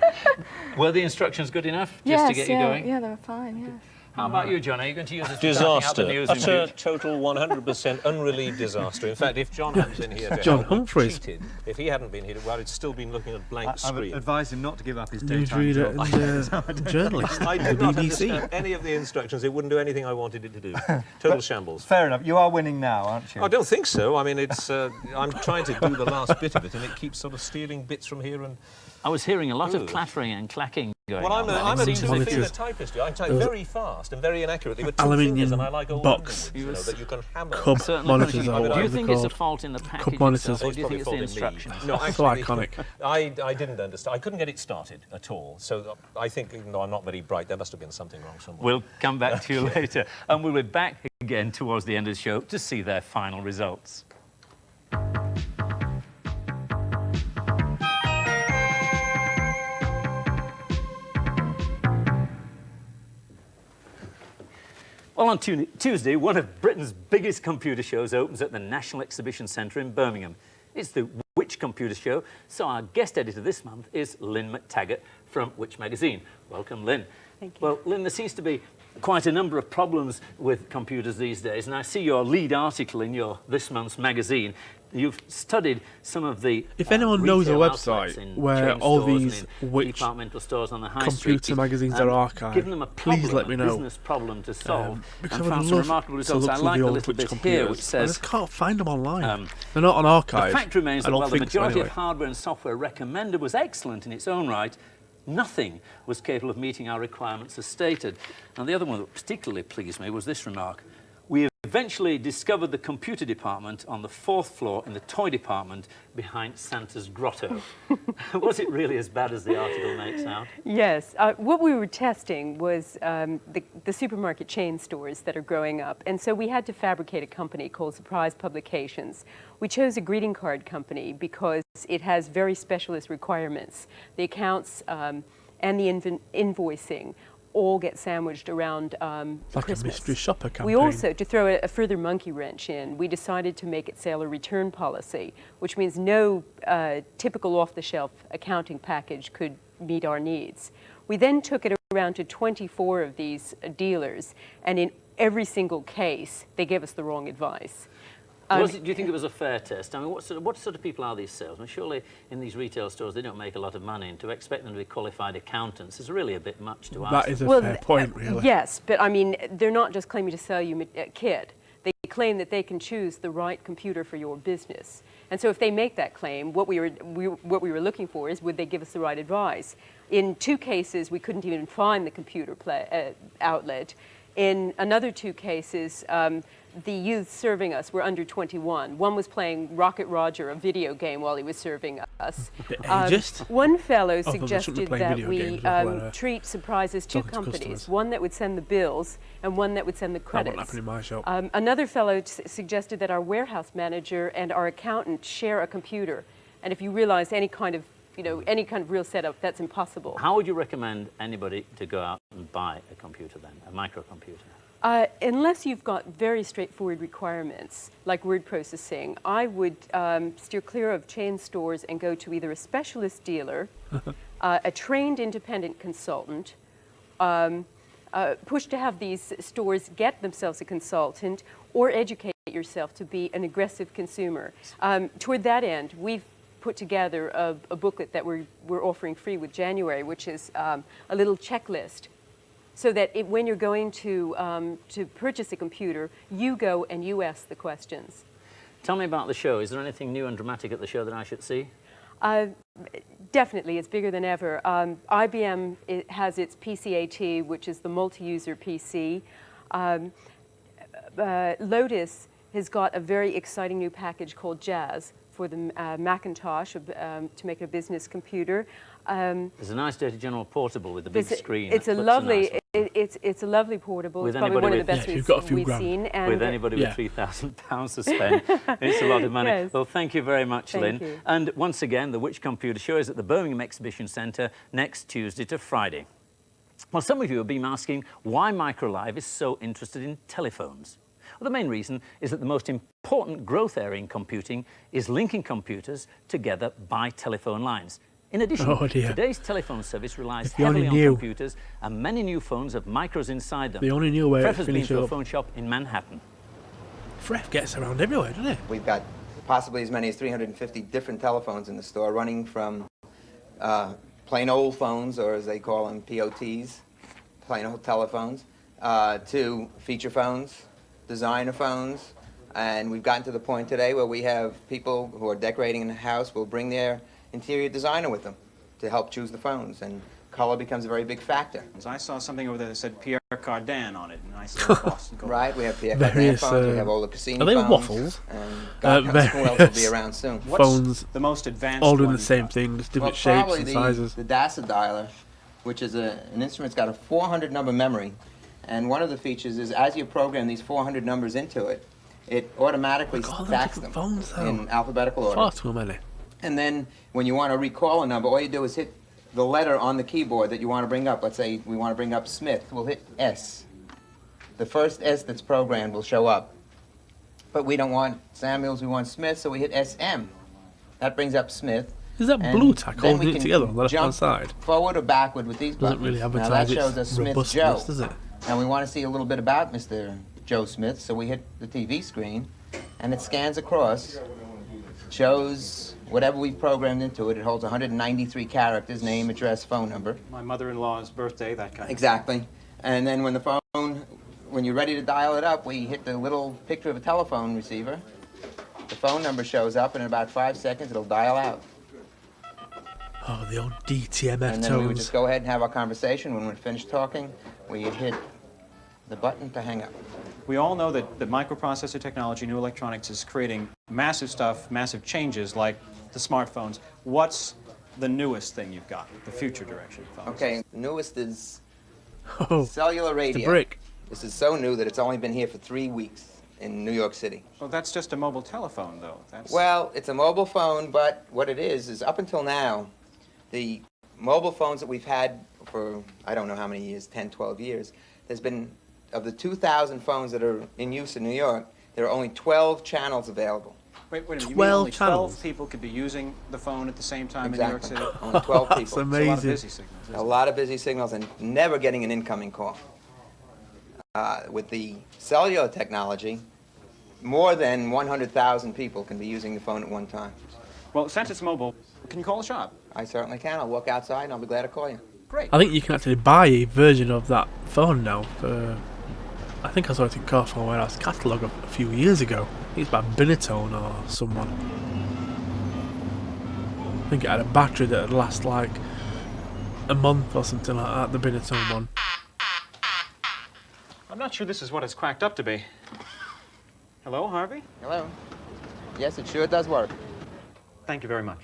Speaker 1: Were the instructions good enough just to get you going?
Speaker 9: Yeah, they were fine, yes.
Speaker 1: How about you, John? Are you going to use this for typing out
Speaker 10: Disaster.
Speaker 1: the news in
Speaker 10: Utter,
Speaker 1: future?
Speaker 10: total, 100% unrelieved disaster. In fact, if John hadn't been here to
Speaker 2: John
Speaker 10: help, we'd
Speaker 2: Humphreys.
Speaker 10: cheated. If he hadn't been here, well, I'd still been looking at a blank
Speaker 8: I would
Speaker 10: screen.
Speaker 8: advise him not to give up his daytime
Speaker 2: Newsreader
Speaker 8: job.
Speaker 2: and journalist
Speaker 10: I
Speaker 2: at
Speaker 10: did
Speaker 2: the
Speaker 10: not
Speaker 2: BBC.
Speaker 10: understand any of the instructions. It wouldn't do anything I wanted it to do. Total shambles.
Speaker 8: Fair enough. You are winning now, aren't you?
Speaker 10: I don't think so. I mean, it's. I'm trying to do the last bit of it, and it keeps sort of stealing bits from here and.
Speaker 1: I was hearing a lot
Speaker 10: Ooh.
Speaker 1: of clattering and clacking going
Speaker 10: Well,
Speaker 1: on.
Speaker 10: I'm
Speaker 1: It
Speaker 10: a
Speaker 1: seems as if
Speaker 10: two-finger
Speaker 2: monitors.
Speaker 10: typist. I type very fast and very inaccurately with two
Speaker 2: Aluminium
Speaker 10: fingers, and I like old
Speaker 2: box.
Speaker 10: underwoods, that you can hammer.
Speaker 2: Cub
Speaker 1: certainly
Speaker 2: monitors
Speaker 1: punishing.
Speaker 2: are
Speaker 1: Do
Speaker 2: what
Speaker 1: you
Speaker 2: they're
Speaker 1: think it's a
Speaker 2: called.
Speaker 1: fault in the package
Speaker 2: monitors.
Speaker 1: itself, or do you think
Speaker 10: It's
Speaker 1: it's the
Speaker 10: probably
Speaker 1: instructions?
Speaker 10: No,
Speaker 2: So
Speaker 10: actually,
Speaker 2: iconic.
Speaker 10: I didn't understand. I couldn't get it started at all. So I think, even though I'm not very bright, there must have been something wrong somewhere.
Speaker 1: We'll come back to you later. And we'll be back again towards the end of the show to see their final results. Well, on Tuesday, one of Britain's biggest computer shows opens at the National Exhibition Centre in Birmingham. It's the Which Computer Show, so our guest editor this month is Lynn McTaggart from Which Magazine. Welcome, Lynn.
Speaker 11: Thank you.
Speaker 1: Well, Lynn, there seems to be quite a number of problems with computers these days, and I see your lead article in your this month's magazine. You've studied some of the
Speaker 2: If anyone knows a
Speaker 1: retail outlets
Speaker 2: website
Speaker 1: in
Speaker 2: where
Speaker 1: chain
Speaker 2: all
Speaker 1: stores and
Speaker 2: these
Speaker 1: in
Speaker 2: Which
Speaker 1: departmental stores on the high
Speaker 2: computer
Speaker 1: street,
Speaker 2: magazines are archived,
Speaker 1: given them a
Speaker 2: please
Speaker 1: problem,
Speaker 2: let me
Speaker 1: a
Speaker 2: know.
Speaker 1: business problem to solve,
Speaker 2: Because
Speaker 1: and
Speaker 2: I
Speaker 1: found
Speaker 2: would
Speaker 1: some
Speaker 2: love
Speaker 1: remarkable
Speaker 2: to
Speaker 1: results.
Speaker 2: look
Speaker 1: I
Speaker 2: through
Speaker 1: like
Speaker 2: the
Speaker 1: the
Speaker 2: old
Speaker 1: little
Speaker 2: Which
Speaker 1: bit
Speaker 2: computers.
Speaker 1: here which
Speaker 2: I
Speaker 1: says
Speaker 2: just can't find them online. They're not on archive.
Speaker 1: the fact remains
Speaker 2: I
Speaker 1: that
Speaker 2: don't
Speaker 1: while the
Speaker 2: think so,
Speaker 1: majority
Speaker 2: anyway.
Speaker 1: of hardware and software recommended was excellent in its own right, nothing was capable of meeting our requirements as stated. And the other one that particularly pleased me was this remark. We eventually discovered the computer department on the 4th floor in the toy department behind Santa's grotto. Was it really as bad as the article makes out?
Speaker 11: Yes. What we were testing was the supermarket chain stores that are growing up. And so we had to fabricate a company called Surprise Publications. We chose a greeting card company because it has very specialist requirements. The accounts and the invoicing all get sandwiched around
Speaker 2: Like
Speaker 11: Christmas.
Speaker 2: a mystery shopper campaign.
Speaker 11: We also, to throw a further monkey wrench in, we decided to make it sailor return policy, which means no typical off-the-shelf accounting package could meet our needs. We then took it around to 24 of these dealers, and in every single case, they gave us the wrong advice.
Speaker 1: Do you think it was a fair test? I mean, what sort of people are these salesmen? Surely in these retail stores they don't make a lot of money, and to expect them to be qualified accountants is really a bit much to ask.
Speaker 2: That is a fair point, really.
Speaker 11: Yes, but I mean, they're not just claiming to sell you a kit. They claim that they can choose the right computer for your business. And so if they make that claim, what we were looking for is, would they give us the right advice? In 2 cases, we couldn't even find the computer outlet. In another 2 cases, the youths serving us were under 21. One was playing Rocket Roger, a video game, while he was serving us.
Speaker 2: Ageist?
Speaker 11: One fellow
Speaker 2: Oh, they shouldn't be
Speaker 11: suggested
Speaker 2: playing
Speaker 11: that
Speaker 2: video
Speaker 11: we
Speaker 2: games when,
Speaker 11: treat surprises to
Speaker 2: talking to
Speaker 11: companies,
Speaker 2: customers.
Speaker 11: one that would send the bills and one that would send the
Speaker 2: That
Speaker 11: credits.
Speaker 2: won't happen in my shop.
Speaker 11: Another fellow suggested that our warehouse manager and our accountant share a computer. And if you realize any kind of real setup, that's impossible.
Speaker 1: How would you recommend anybody to go out and buy a computer then, a microcomputer?
Speaker 11: Unless you've got very straightforward requirements, like word processing, I would steer clear of chain stores and go to either a specialist dealer, a trained independent consultant, push to have these stores get themselves a consultant, or educate yourself to be an aggressive consumer. Toward that end, we've put together a booklet that we're offering free with January, which is a little checklist, so that when you're going to purchase a computer, you go and you ask the questions.
Speaker 1: Tell me about the show. Is there anything new and dramatic at the show that I should see?
Speaker 11: Definitely, it's bigger than ever. IBM has its PCAT, which is the multi-user PC. Lotus has got a very exciting new package called Jazz for the Macintosh to make a business computer.
Speaker 1: There's a nice Data General portable with the big screen.
Speaker 11: It's a lovely, it's a lovely portable.
Speaker 1: With
Speaker 11: It's probably one of the best
Speaker 2: you've got a few
Speaker 11: we've
Speaker 2: grand.
Speaker 11: seen. And
Speaker 1: with anybody with £3,000 to spend, it's a lot of money.
Speaker 11: Yes.
Speaker 1: Well, thank you very much,
Speaker 11: Thank
Speaker 1: Lynn.
Speaker 11: you.
Speaker 1: And once again, the Which Computer Show is at the Birmingham Exhibition Centre next Tuesday to Friday. Well, some of you have been asking why MicroLive is so interested in telephones. Well, the main reason is that the most important growth area in computing is linking computers together by telephone lines. In addition, today's telephone service relies heavily on computers, and many new phones have micros inside them.
Speaker 2: They only knew where
Speaker 1: Freff
Speaker 2: it
Speaker 1: has been
Speaker 2: finished
Speaker 1: to a
Speaker 2: up.
Speaker 1: phone shop in Manhattan.
Speaker 2: Freff gets around everywhere, doesn't he?
Speaker 12: We've got possibly as many as 350 different telephones in the store, running from plain old phones, or as they call them, POTs, plain old telephones, to feature phones, designer phones, and we've gotten to the point today where we have people who are decorating in the house will bring their interior designer with them to help choose the phones, and color becomes a very big factor.
Speaker 5: I saw something over there that said Pierre Cardin on it, and I said Boston Gold.
Speaker 12: Right, we have Pierre Cardin phones, we have all the Cassini
Speaker 2: are they
Speaker 12: phones.
Speaker 2: waffles?
Speaker 12: And God knows who else will be around soon.
Speaker 2: Phones,
Speaker 5: the most advanced
Speaker 2: all doing
Speaker 5: one
Speaker 2: the same thing, just different
Speaker 12: well,
Speaker 2: shapes and sizes.
Speaker 12: The DASA dialer, which is an instrument that's got a 400 number memory, and one of the features is as you program these 400 numbers into it, it automatically stacks them in alphabetical order.
Speaker 2: Far too many.
Speaker 12: And then when you want to recall a number, all you do is hit the letter on the keyboard that you want to bring up. Let's say we want to bring up Smith. We'll hit S. The first S that's programmed will show up. But we don't want Samuels, we want Smith, so we hit SM. That brings up Smith.
Speaker 2: Is that
Speaker 12: and
Speaker 2: blue tack
Speaker 12: then
Speaker 2: holding
Speaker 12: we
Speaker 2: it
Speaker 12: can
Speaker 2: together on the left-hand
Speaker 12: jump
Speaker 2: side?
Speaker 12: Forward or backward with these buttons.
Speaker 2: Doesn't really
Speaker 12: Now
Speaker 2: advertise
Speaker 12: that shows us
Speaker 2: its
Speaker 12: Smith
Speaker 2: robustness,
Speaker 12: Joe.
Speaker 2: does it?
Speaker 12: And we want to see a little bit about Mr. Joe Smith, so we hit the TV screen, and it scans across, shows whatever we've programmed into it. It holds 193 characters, name, address, phone number.
Speaker 5: My mother-in-law's birthday, that kind of
Speaker 12: Exactly. And then when you're ready to dial it up, we hit the little picture of a telephone receiver. The phone number shows up, and in about 5 seconds, it'll dial out.
Speaker 2: Oh, the old DTMF
Speaker 12: And then we would
Speaker 2: tones.
Speaker 12: just go ahead and have our conversation. When we're finished talking, we hit the button to hang up.
Speaker 5: We all know that the microprocessor technology, new electronics, is creating massive stuff, massive changes like the smartphones. What's the newest thing you've got, the future direction of phones?
Speaker 12: Okay, the newest is
Speaker 2: Oh,
Speaker 12: cellular radio.
Speaker 2: the brick.
Speaker 12: This is so new that it's only been here for 3 weeks in New York City.
Speaker 5: Well, that's just a mobile telephone, though.
Speaker 12: Well, it's a mobile phone, but what it is up until now, the mobile phones that we've had for, I don't know how many years, 10, 12 years, there's been, of the 2,000 phones that are in use in New York, there are only 12 channels available.
Speaker 5: Wait a minute, you
Speaker 2: 12
Speaker 5: mean only 12
Speaker 2: channels?
Speaker 5: people could be using the phone at the same time
Speaker 12: Exactly.
Speaker 5: in New York City?
Speaker 12: Only 12 people.
Speaker 2: That's amazing.
Speaker 5: It's a lot of busy signals.
Speaker 12: A lot of busy signals and never getting an incoming call. With the cellular technology, more than 100,000 people can be using the phone at one time.
Speaker 5: Well, since it's mobile, can you call the shop?
Speaker 12: I certainly can. I'll walk outside and I'll be glad to call you.
Speaker 5: Great.
Speaker 2: I think you can actually buy a version of that phone now. I think I saw it in Cochran Warehouse catalogue a few years ago. I think it's by Binatone or someone. I think it had a battery that would last like a month or something like that, the Binatone one.
Speaker 5: I'm not sure this is what it's cracked up to be. Hello, Harvey?
Speaker 12: Hello. Yes, it sure does work.
Speaker 5: Thank you very much.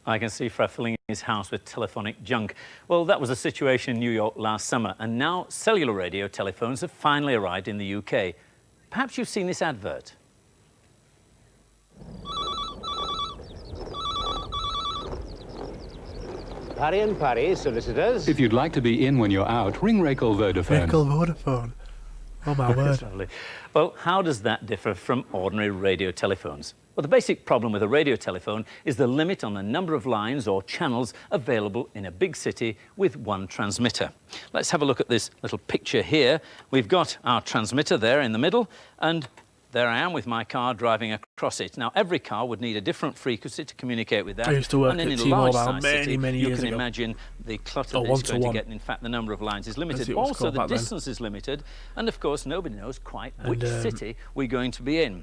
Speaker 1: I can see Freff filling his house with telephonic junk. Well, that was the situation in New York last summer, and now cellular radio telephones have finally arrived in the UK. Perhaps you've seen this advert.
Speaker 13: Parry and Parry, solicitors.
Speaker 14: If you'd like to be in when you're out, ring Rakel Vodafone.
Speaker 2: Rakel Vodafone. Oh my word.
Speaker 1: That's lovely. Well, how does that differ from ordinary radio telephones? Well, the basic problem with a radio telephone is the limit on the number of lines or channels available in a big city with one transmitter. Let's have a look at this little picture here. We've got our transmitter there in the middle, and there I am with my car driving across it. Now, every car would need a different frequency to communicate with that.
Speaker 2: I used to work
Speaker 1: and then
Speaker 2: at
Speaker 1: in a large
Speaker 2: T-Mobile
Speaker 1: size city,
Speaker 2: many
Speaker 1: you
Speaker 2: years
Speaker 1: can
Speaker 2: ago.
Speaker 1: imagine the clutter
Speaker 2: Oh,
Speaker 1: that it's going to
Speaker 2: one-to-one.
Speaker 1: get. And in fact, the number of lines is
Speaker 2: As
Speaker 1: limited.
Speaker 2: it was
Speaker 1: Also,
Speaker 2: called
Speaker 1: the
Speaker 2: back then.
Speaker 1: distance is limited. And, of course, nobody knows quite
Speaker 2: And,
Speaker 1: which city we're going to be in.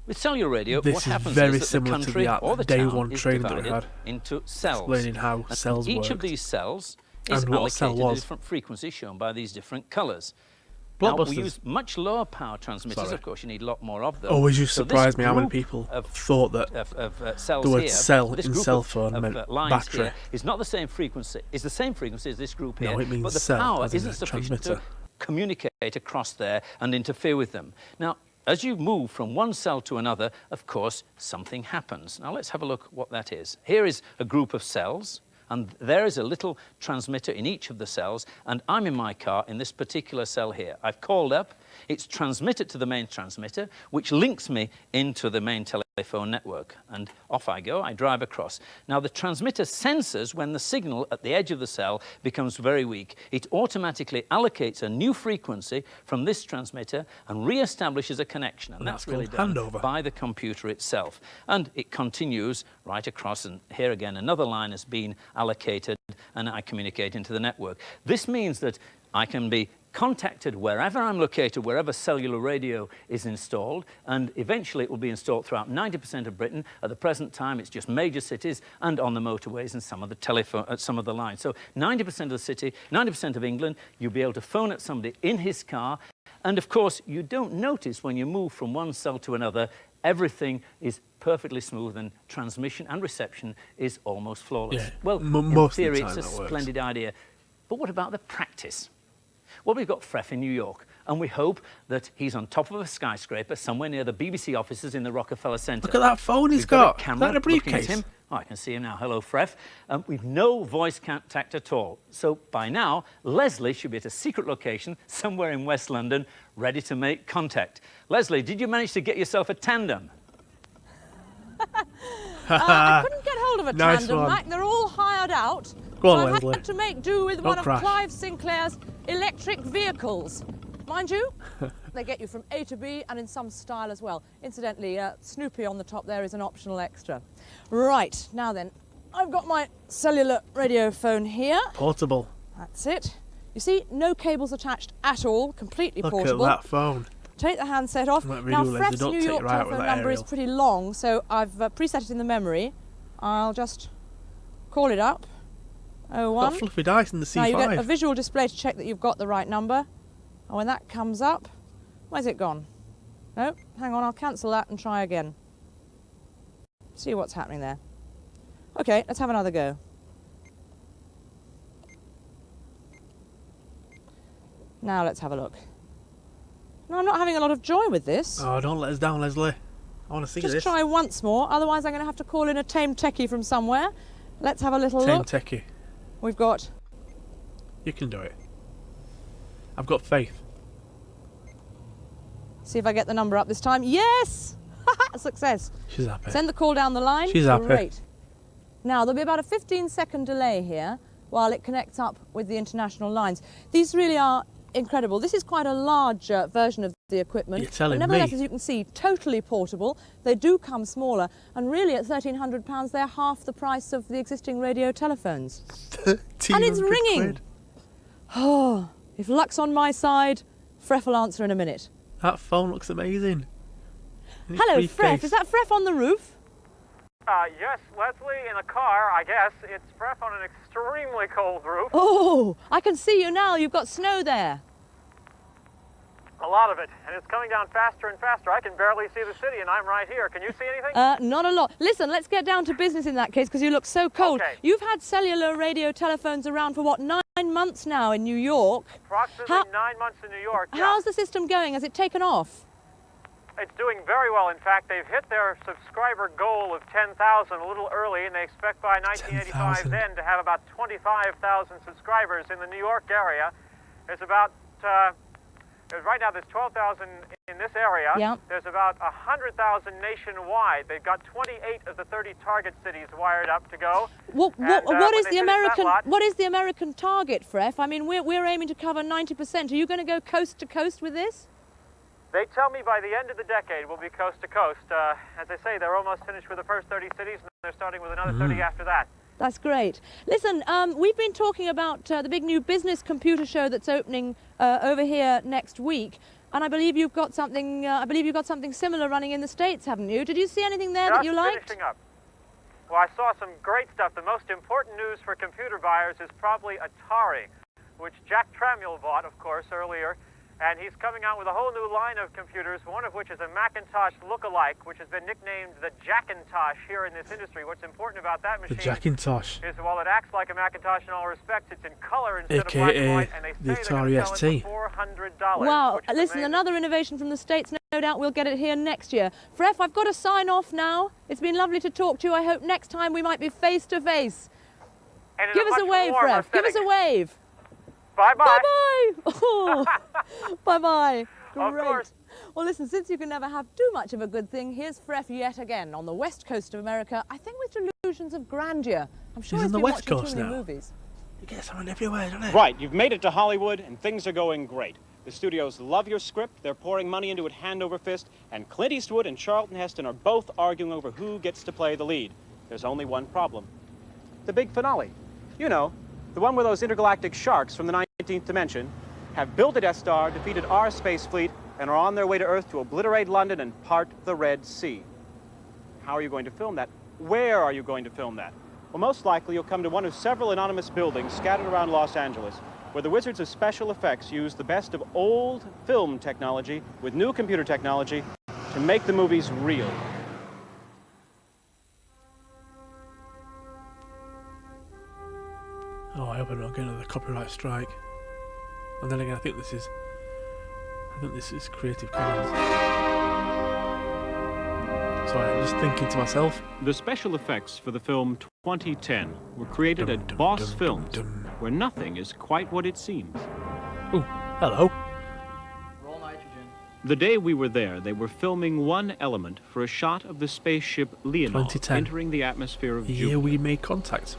Speaker 1: With cellular radio,
Speaker 2: This
Speaker 1: what
Speaker 2: is
Speaker 1: happens
Speaker 2: very
Speaker 1: is that the
Speaker 2: similar to
Speaker 1: country
Speaker 2: the
Speaker 1: or the
Speaker 2: day
Speaker 1: town
Speaker 2: one
Speaker 1: is
Speaker 2: training that we
Speaker 1: divided
Speaker 2: had,
Speaker 1: into cells.
Speaker 2: explaining how
Speaker 1: And
Speaker 2: cells
Speaker 1: each of
Speaker 2: worked
Speaker 1: these cells is
Speaker 2: and what a cell
Speaker 1: allocated a
Speaker 2: was.
Speaker 1: different frequency shown by these different colours. Now, we
Speaker 2: Blockbusters.
Speaker 1: use much lower power transmitters.
Speaker 2: Sorry.
Speaker 1: Of course, you need a lot more of them.
Speaker 2: Always used to
Speaker 1: So this
Speaker 2: surprise me how many
Speaker 1: group
Speaker 2: people
Speaker 1: of
Speaker 2: thought that
Speaker 1: cells
Speaker 2: the word
Speaker 1: here,
Speaker 2: cell
Speaker 1: this
Speaker 2: in
Speaker 1: group
Speaker 2: cell
Speaker 1: of-
Speaker 2: phone
Speaker 1: of,
Speaker 2: meant
Speaker 1: lines
Speaker 2: battery.
Speaker 1: here is not the same frequency. It's the same frequency as this group
Speaker 2: No,
Speaker 1: here.
Speaker 2: it means
Speaker 1: but the
Speaker 2: cell,
Speaker 1: power
Speaker 2: as in
Speaker 1: isn't
Speaker 2: a
Speaker 1: sufficient to
Speaker 2: transmitter.
Speaker 1: communicate across there and interfere with them. Now, as you move from one cell to another, of course, something happens. Now, let's have a look what that is. Here is a group of cells, and there is a little transmitter in each of the cells, and I'm in my car in this particular cell here. I've called up, it's transmitted to the main transmitter, which links me into the main telephone network, and off I go, I drive across. Now, the transmitter senses when the signal at the edge of the cell becomes very weak. It automatically allocates a new frequency from this transmitter and re-establishes a connection, and that's really
Speaker 2: called
Speaker 1: done
Speaker 2: handover.
Speaker 1: by the computer itself. And it continues right across, and here again, another line has been allocated, and I communicate into the network. This means that I can be contacted wherever I'm located, wherever cellular radio is installed, and eventually it will be installed throughout 90% of Britain. At the present time, it's just major cities and on the motorways and some of the lines. So 90% of the city, 90% of England, you'll be able to phone at somebody in his car, and of course, you don't notice when you move from one cell to another, everything is perfectly smooth and transmission and reception is almost flawless.
Speaker 2: Yeah,
Speaker 1: Well, in
Speaker 2: most of the
Speaker 1: theory,
Speaker 2: time
Speaker 1: it's a
Speaker 2: that works.
Speaker 1: splendid idea. But what about the practice? Well, we've got Freff in New York, and we hope that he's on top of a skyscraper somewhere near the BBC offices in the Rockefeller Centre.
Speaker 2: Look at that phone he's
Speaker 1: We've got.
Speaker 2: got.
Speaker 1: A camera
Speaker 2: Is that a
Speaker 1: looking at
Speaker 2: briefcase?
Speaker 1: him. Oh, I can see him now. Hello, Freff. We've no voice contact at all. So by now, Lesley should be at a secret location somewhere in West London, ready to make contact. Lesley, did you manage to get yourself a tandem?
Speaker 4: I couldn't get hold of a
Speaker 2: Nice
Speaker 4: tandem,
Speaker 2: one.
Speaker 4: Mac. They're all hired out.
Speaker 2: Go on,
Speaker 4: so I
Speaker 2: Lesley.
Speaker 4: had to make do with
Speaker 2: Don't
Speaker 4: one
Speaker 2: crash.
Speaker 4: of Clive Sinclair's electric vehicles. Mind you, they get you from A to B and in some style as well. Incidentally, Snoopy on the top there is an optional extra. Right, now then, I've got my cellular radio phone here.
Speaker 2: Portable.
Speaker 4: That's it. You see, no cables attached at all, completely
Speaker 2: Look
Speaker 4: portable.
Speaker 2: at that phone.
Speaker 4: Take the handset off.
Speaker 2: Might
Speaker 4: Now,
Speaker 2: really do,
Speaker 4: Freff's
Speaker 2: don't
Speaker 4: New
Speaker 2: take
Speaker 4: York
Speaker 2: it right out with
Speaker 4: telephone
Speaker 2: that
Speaker 4: number is
Speaker 2: aerial.
Speaker 4: pretty long, so I've preset it in the memory. I'll just call it up.
Speaker 2: Got
Speaker 4: 01.
Speaker 2: fluffy dice in the C5.
Speaker 4: Now you get a visual display to check that you've got the right number. And when that comes up, where's it gone? No, hang on, I'll cancel that and try again. See what's happening there. Okay, let's have another go. Now let's have a look. No, I'm not having a lot of joy with this.
Speaker 2: Oh, don't let us down, Lesley. I want to see
Speaker 4: Just
Speaker 2: this.
Speaker 4: try once more, otherwise I'm going to have to call in a tame techie from somewhere. Let's have a little
Speaker 2: Tame
Speaker 4: look.
Speaker 2: techie.
Speaker 4: We've got...
Speaker 2: You can do it. I've got faith.
Speaker 4: See if I get the number up this time. Yes! Success.
Speaker 2: She's happy.
Speaker 4: Send the call down the line.
Speaker 2: She's happy.
Speaker 4: Great. Now, there'll be about a 15-second delay here while it connects up with the international lines. These really are incredible. This is quite a large version of the equipment.
Speaker 2: You're telling
Speaker 4: but nevertheless,
Speaker 2: me.
Speaker 4: as you can see, totally portable. They do come smaller, and really at £1,300, they're half the price of the existing radio telephones. And it's ringing.
Speaker 2: Quid.
Speaker 4: Oh, if luck's on my side, Freff will answer in a minute.
Speaker 2: That phone looks amazing. And it's
Speaker 4: Hello,
Speaker 2: briefcase.
Speaker 4: Freff. Is that Freff on the roof?
Speaker 8: Yes, Lesley, in a car, I guess. It's Freff on an extremely cold roof.
Speaker 4: Oh, I can see you now. You've got snow there.
Speaker 8: A lot of it, and it's coming down faster and faster. I can barely see the city, and I'm right here. Can you see anything?
Speaker 4: Not a lot. Listen, let's get down to business in that case because you look so cold.
Speaker 8: Okay.
Speaker 4: You've had cellular radio telephones around for what, 9 months now in New York?
Speaker 8: Approximately 9 months in New York. Yeah.
Speaker 4: How's the system going? Has it taken off?
Speaker 8: It's doing very well. In fact, they've hit their subscriber goal of 10,000 a little early, and they expect by 1985 then to have about 25,000 subscribers in the New York area. There's about, right now there's 12,000 in this area.
Speaker 4: Yeah.
Speaker 8: There's about 100,000 nationwide. They've got 28 of the 30 target cities wired up to go.
Speaker 4: What
Speaker 8: And,
Speaker 4: is
Speaker 8: when
Speaker 4: the
Speaker 8: they finish that
Speaker 4: American?
Speaker 8: lot-
Speaker 4: What is the American target, Freff? I mean, we're aiming to cover 90%. Are you going to go coast to coast with this?
Speaker 8: They tell me by the end of the decade we'll be coast to coast. As I say, they're almost finished with the first 30 cities, and they're starting with another 30 after that.
Speaker 4: That's great. Listen, we've been talking about the big new business computer show that's opening over here next week, and I believe you've got something. I believe you've got something similar running in the States, haven't you? Did you see anything there that you liked?
Speaker 8: Finishing up. Well, I saw some great stuff. The most important news for computer buyers is probably Atari, which Jack Tramuel bought, of course, earlier And he's coming out with a whole new line of computers, one of which is a Macintosh look-alike, which has been nicknamed the Jackintosh here in this industry. What's important about that machine
Speaker 2: The Jackintosh.
Speaker 8: is while it acts like a Macintosh in all respects, it's in color instead of
Speaker 2: AKA
Speaker 8: black and white, and they
Speaker 2: the
Speaker 8: say they're going to
Speaker 2: Atari
Speaker 8: sell it
Speaker 2: ST.
Speaker 8: for $400.
Speaker 4: Wow,
Speaker 8: which is
Speaker 4: listen,
Speaker 8: amazing.
Speaker 4: another innovation from the States. No doubt we'll get it here next year. Freff, I've got to sign off now. It's been lovely to talk to you. I hope next time we might be face to face.
Speaker 8: And in
Speaker 4: Give us a
Speaker 8: much
Speaker 4: wave,
Speaker 8: warmer
Speaker 4: Freff. Give us
Speaker 8: setting.
Speaker 4: a wave.
Speaker 8: Bye-bye.
Speaker 4: Bye-bye. Oh, bye-bye.
Speaker 8: Of
Speaker 4: Great.
Speaker 8: course.
Speaker 4: Well, listen, since you can never have too much of a good thing, here's Freff yet again on the west coast of America, I think with delusions of grandeur. I'm sure
Speaker 2: He's
Speaker 4: he's
Speaker 2: on the
Speaker 4: been
Speaker 2: West
Speaker 4: watching
Speaker 2: Coast
Speaker 4: too many
Speaker 2: now.
Speaker 4: movies.
Speaker 2: You get someone everywhere, don't it?
Speaker 5: Right, you've made it to Hollywood, and things are going great. The studios love your script, they're pouring money into it hand over fist, and Clint Eastwood and Charlton Heston are both arguing over who gets to play the lead. There's only one problem. The big finale. You know, the one where those intergalactic sharks from the 19th dimension have built a Death Star, defeated our space fleet, and are on their way to Earth to obliterate London and part the Red Sea. How are you going to film that? Where are you going to film that? Well, most likely you'll come to one of several anonymous buildings scattered around Los Angeles, where the wizards of special effects use the best of old film technology with new computer technology to make the movies real.
Speaker 2: Oh, I hope I'm not getting another copyright strike. And then again, I think this is Creative Commons. Sorry, I'm just thinking to myself.
Speaker 5: The special effects for the film 2010 were created at Boss Films, where nothing is quite what it seems.
Speaker 2: Oh, hello.
Speaker 15: Roll nitrogen.
Speaker 5: The day we were there, they were filming one element for a shot of the spaceship Leonard
Speaker 2: 2010.
Speaker 5: entering the atmosphere of
Speaker 2: The
Speaker 5: Jupiter.
Speaker 2: year we made contact.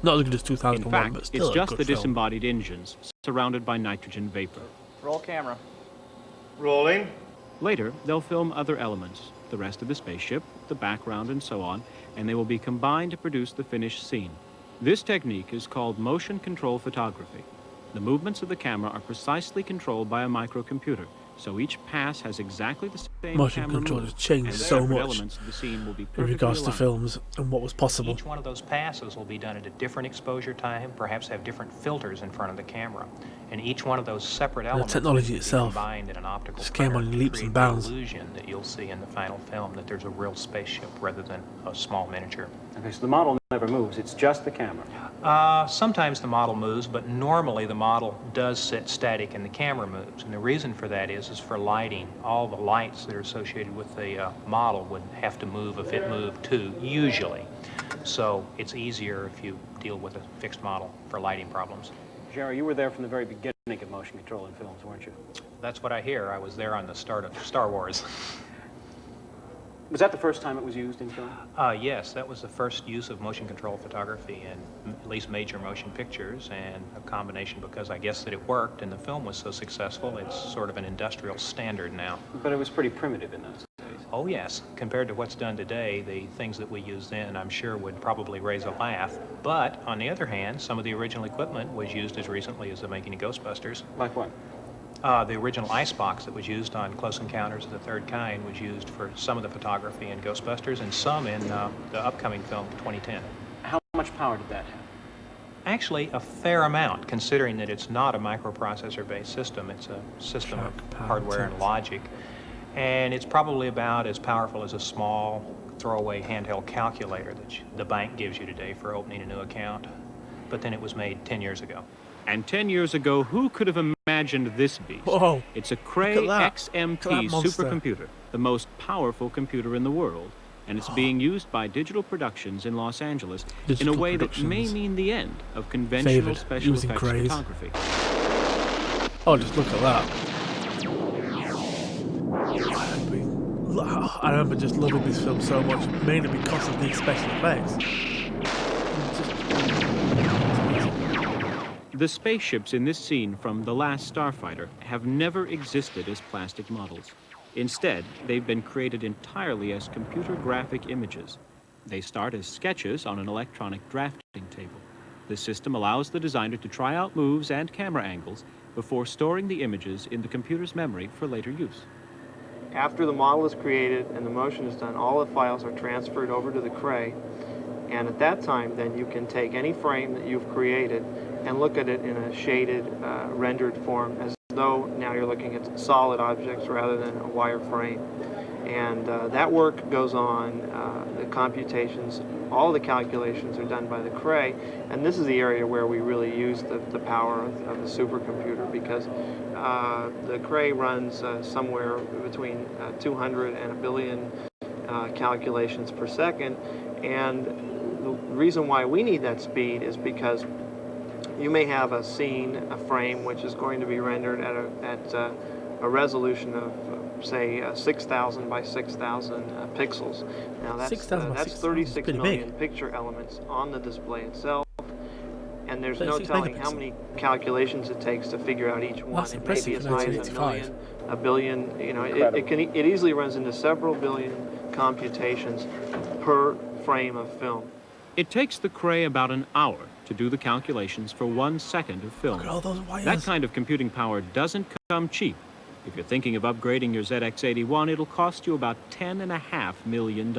Speaker 2: Not as good as 2001,
Speaker 5: In fact,
Speaker 2: but still
Speaker 5: it's
Speaker 2: a
Speaker 5: just
Speaker 2: good
Speaker 5: the
Speaker 2: film.
Speaker 5: disembodied engines surrounded by nitrogen vapor.
Speaker 15: Roll camera.
Speaker 8: Rolling.
Speaker 5: Later, they'll film other elements, the rest of the spaceship, the background, and so on, and they will be combined to produce the finished scene. This technique is called motion control photography. The movements of the camera are precisely controlled by a microcomputer, so each pass has exactly the same
Speaker 2: Motion
Speaker 5: camera
Speaker 2: control
Speaker 5: move,
Speaker 2: has changed
Speaker 5: and the
Speaker 2: so
Speaker 5: separate
Speaker 2: much
Speaker 5: elements of the scene will be
Speaker 2: in
Speaker 5: perfectly
Speaker 2: regards to
Speaker 5: aligned.
Speaker 2: films and what was possible.
Speaker 16: Each one of those passes will be done at a different exposure time, perhaps have different filters in front of the camera. And each one of those separate
Speaker 2: The
Speaker 16: elements
Speaker 2: technology
Speaker 16: will be
Speaker 2: itself
Speaker 16: combined in an optical
Speaker 2: just came
Speaker 16: printer
Speaker 2: on in
Speaker 16: to
Speaker 2: leaps
Speaker 16: create
Speaker 2: and bounds.
Speaker 16: the illusion that you'll see in the final film, that there's a real spaceship rather than a small miniature.
Speaker 5: Okay, so the model never moves, it's just the camera.
Speaker 16: Sometimes the model moves, but normally the model does sit static and the camera moves. And the reason for that is for lighting. All the lights that are associated with the model would have to move if it moved too, usually. So it's easier if you deal with a fixed model for lighting problems.
Speaker 5: Jerry, you were there from the very beginning of motion control in films, weren't you?
Speaker 16: That's what I hear. I was there on the start of Star Wars.
Speaker 5: Was that the first time it was used in film?
Speaker 16: Yes, that was the first use of motion control photography in at least major motion pictures, and a combination because I guess that it worked and the film was so successful, it's sort of an industrial standard now.
Speaker 5: But it was pretty primitive in those days.
Speaker 16: Oh yes, compared to what's done today, the things that we use then I'm sure would probably raise a laugh. But on the other hand, some of the original equipment was used as recently as the making of Ghostbusters.
Speaker 5: Like what?
Speaker 16: The original icebox that was used on Close Encounters of the Third Kind was used for some of the photography in Ghostbusters and some in the upcoming film 2010.
Speaker 5: How much power did that have?
Speaker 16: Actually, a fair amount, considering that it's not a microprocessor-based system. It's a system of hardware and logic. And it's probably about as powerful as a small throwaway handheld calculator that the bank gives you today for opening a new account. But then it was made 10 years ago.
Speaker 5: And 10 years ago, who could have imagined this beast?
Speaker 2: Whoa,
Speaker 5: it's a Cray
Speaker 2: look at that.
Speaker 5: XMT
Speaker 2: Look at that monster.
Speaker 5: supercomputer, the most powerful computer in the world. And it's being used by Digital Productions in Los Angeles in a way that may mean the end of conventional
Speaker 2: Favoured
Speaker 5: special
Speaker 2: using
Speaker 5: effects
Speaker 2: Crays.
Speaker 5: photography.
Speaker 2: Oh, just look at that. I remember just loving this film so much, mainly because of these special effects.
Speaker 5: The spaceships in this scene from The Last Starfighter have never existed as plastic models. Instead, they've been created entirely as computer graphic images. They start as sketches on an electronic drafting table. The system allows the designer to try out moves and camera angles before storing the images in the computer's memory for later use.
Speaker 17: After the model is created and the motion is done, all the files are transferred over to the Cray, and at that time then you can take any frame that you've created and look at it in a shaded, rendered form as though now you're looking at solid objects rather than a wire frame. And that work goes on, the computations, all the calculations are done by the Cray, and this is the area where we really use the power of the supercomputer, because the Cray runs somewhere between 200 and 1 billion calculations per second, and the reason why we need that speed is because you may have a scene, a frame, which is going to be rendered at a resolution of, say, 6,000 by 6,000 pixels. Now that's 36 million picture elements on the display itself, and there's no telling how many calculations it takes to figure out each one. It may be as high as 1 million, 1 billion. You know, it easily runs into several billion computations per frame of film.
Speaker 18: It takes the Cray about an hour to do the calculations for 1 second of film.
Speaker 2: Look at all those wires.
Speaker 18: That kind of computing power doesn't come cheap. If you're thinking of upgrading your ZX81, it'll cost you about $10.5 million.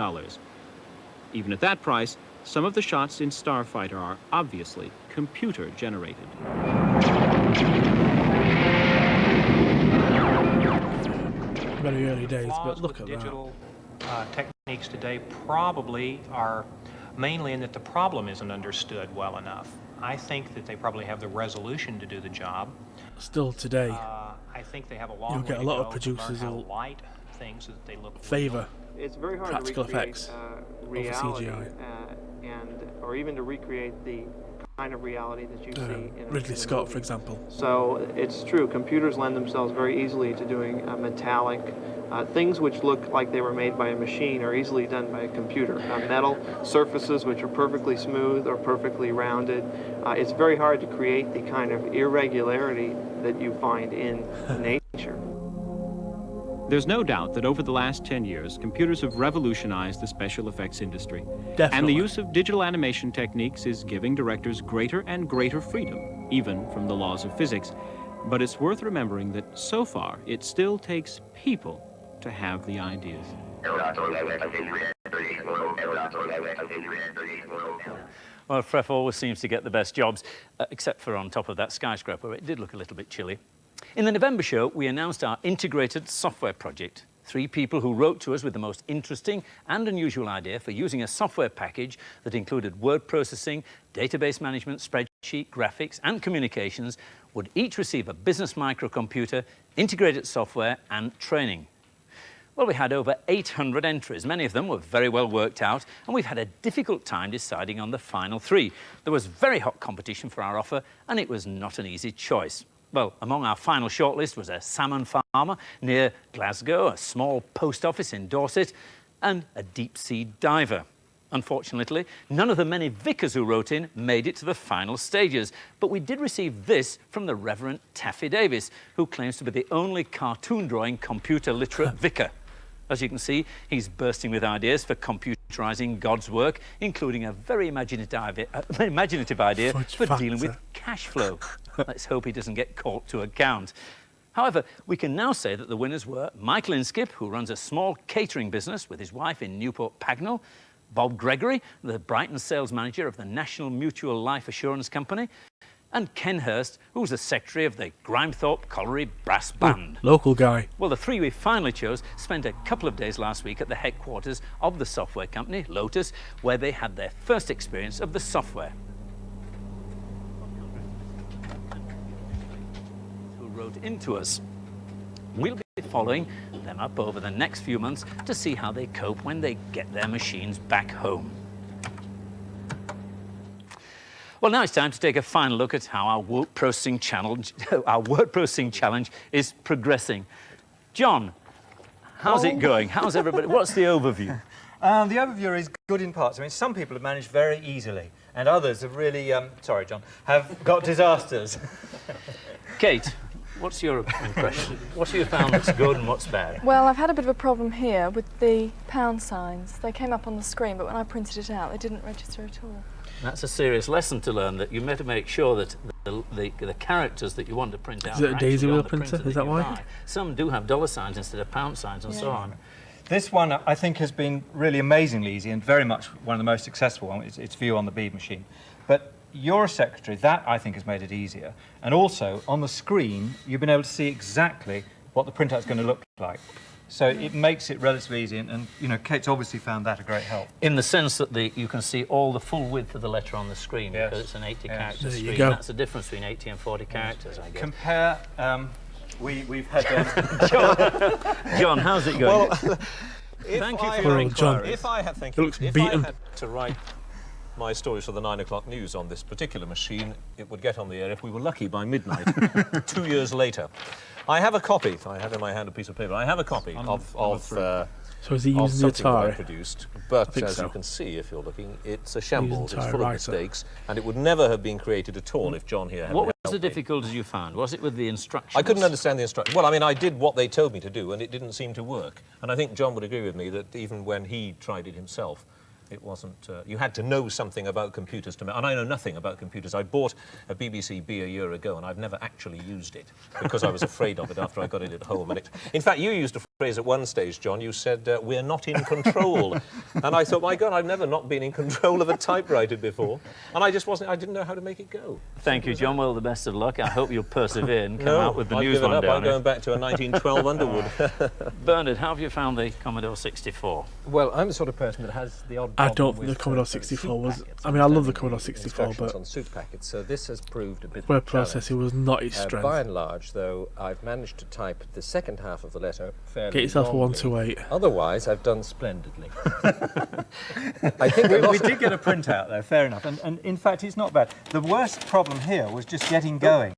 Speaker 18: Even at that price, some of the shots in Starfighter are obviously computer-generated.
Speaker 2: Very early days, but look at
Speaker 16: digital techniques today probably are mainly in that the problem isn't understood well enough. I think that they probably have the resolution to do the job.
Speaker 2: Still today,
Speaker 16: I think they have a long
Speaker 2: you'll get a lot of producers who'll favour
Speaker 17: it's very hard
Speaker 2: practical
Speaker 17: to recreate,
Speaker 2: effects
Speaker 17: reality,
Speaker 2: over CGI.
Speaker 17: Or even to recreate the kind of reality that you see in
Speaker 2: Ridley Scott, for example.
Speaker 17: So it's true, computers lend themselves very easily to doing metallic things which look like they were made by a machine are easily done by a computer. Metal surfaces which are perfectly smooth or perfectly rounded. It's very hard to create the kind of irregularity that you find in nature.
Speaker 18: There's no doubt that over the last 10 years, computers have revolutionized the special effects industry.
Speaker 2: Definitely.
Speaker 18: And the use of digital animation techniques is giving directors greater and greater freedom, even from the laws of physics. But it's worth remembering that so far, it still takes people to have the ideas.
Speaker 1: Well, Freff always seems to get the best jobs, except for on top of that skyscraper. It did look a little bit chilly. In the November show, we announced our integrated software project. 3 people who wrote to us with the most interesting and unusual idea for using a software package that included word processing, database management, spreadsheet, graphics, and communications would each receive a business microcomputer, integrated software, and training. Well, we had over 800 entries. Many of them were very well worked out, and we've had a difficult time deciding on the final 3. There was very hot competition for our offer, and it was not an easy choice. Well, among our final shortlist was a salmon farmer near Glasgow, a small post office in Dorset, and a deep-sea diver. Unfortunately, none of the many vicars who wrote in made it to the final stages, but we did receive this from the Reverend Taffy Davis, who claims to be the only cartoon drawing computer-literate vicar. As you can see, he's bursting with ideas for computerising God's work, including a very imaginative idea for dealing with cash flow. Let's hope he doesn't get caught to account. However, we can now say that the winners were Michael Inskip, who runs a small catering business with his wife in Newport Pagnell, Bob Gregory, the Brighton sales manager of the National Mutual Life Assurance Company, and Ken Hurst, who's the secretary of the Grimethorpe Colliery Brass Band.
Speaker 2: Local guy.
Speaker 1: Well, the 3 we finally chose spent a couple of days last week at the headquarters of the software company, Lotus, where they had their first experience of the software. Who wrote into us. We'll be following them up over the next few months to see how they cope when they get their machines back home. Well, now it's time to take a final look at how our word processing challenge is progressing. John, how's it going? How's everybody? What's the overview?
Speaker 19: The overview is good in parts. I mean, some people have managed very easily, and others have really, sorry, John, have got disasters.
Speaker 1: Kate, what's your impression? What have you found that's good and what's bad?
Speaker 9: Well, I've had a bit of a problem here with the pound signs. They came up on the screen, but when I printed it out, they didn't register at all.
Speaker 1: That's a serious lesson to learn, that you better make sure that the characters that you want to print out
Speaker 2: is it a daisy wheel printer? Is that why?
Speaker 1: Buy. Some do have dollar signs instead of pound signs and so on.
Speaker 19: This one, I think, has been really amazingly easy and very much one of the most successful ones. It's view on the bead machine. But you're a secretary. That, I think, has made it easier. And also, on the screen, you've been able to see exactly what the printout's going to look like. So it makes it relatively easy, and you know, Kate's obviously found that a great help.
Speaker 1: In the sense that you can see all the full width of the letter on the screen,
Speaker 19: Yes.
Speaker 1: because it's an 80-character
Speaker 19: There
Speaker 1: screen.
Speaker 19: you go.
Speaker 1: That's the difference between 80 and 40 characters, I guess.
Speaker 19: Compare, we've had...
Speaker 1: John, how's it going?
Speaker 10: Well,
Speaker 1: Thank you for
Speaker 2: your
Speaker 1: inquiry.
Speaker 10: If I had, thank
Speaker 2: It
Speaker 10: you.
Speaker 2: looks
Speaker 10: If
Speaker 2: beaten.
Speaker 10: I had to write my stories for the 9 o'clock news on this particular machine, it would get on the air if we were lucky by midnight, 2 years later. I have a copy. I have in my hand a piece of paper. I have a copy of
Speaker 2: So is he
Speaker 10: of
Speaker 2: using the
Speaker 10: something that I
Speaker 2: Atari?
Speaker 10: produced, but
Speaker 2: think
Speaker 10: as
Speaker 2: so.
Speaker 10: you can see, if you're looking, it's a shambles.
Speaker 2: Using
Speaker 10: It's
Speaker 2: Atari
Speaker 10: full of
Speaker 2: writer.
Speaker 10: mistakes, and it would never have been created at all if John here had
Speaker 1: What was
Speaker 10: helped
Speaker 1: the
Speaker 10: me.
Speaker 1: difficulties you found? Was it with the instructions?
Speaker 10: I couldn't understand the instructions. Well, I mean, I did what they told me to do, and it didn't seem to work. And I think John would agree with me that even when he tried it himself, it wasn't... you had to know something about computers to... And I know nothing about computers. I bought a BBC B a year ago, and I've never actually used it because I was afraid of it after I got it at home. And in fact, you used a phrase at one stage, John. You said, we're not in control. And I thought, my God, I've never not been in control of a typewriter before. And I just wasn't... I didn't know how to make it go.
Speaker 1: Thank you, John. Well, the best of luck. I hope you'll persevere and come
Speaker 10: No,
Speaker 1: out with the
Speaker 10: I've
Speaker 1: news
Speaker 10: given
Speaker 1: one
Speaker 10: up.
Speaker 1: day.
Speaker 10: I'm going back to a 1912 Underwood.
Speaker 1: Bernard, how have you found the Commodore 64?
Speaker 10: Well, I'm the sort of person that has the odd
Speaker 2: I
Speaker 10: problem
Speaker 2: don't think
Speaker 10: with,
Speaker 2: the Commodore 64 was... I mean, I love the Commodore 64, but
Speaker 10: on suit packets, so this has proved a bit
Speaker 2: word
Speaker 10: of a challenge.
Speaker 2: processing was not his strength.
Speaker 10: By and large, though, I've managed to type the second half of the letter fairly
Speaker 2: Get yourself a
Speaker 10: normally.
Speaker 2: 128.
Speaker 10: Otherwise, I've done splendidly. I think
Speaker 19: we did get a printout, though, fair enough. And in fact, it's not bad. The worst problem here was just getting going.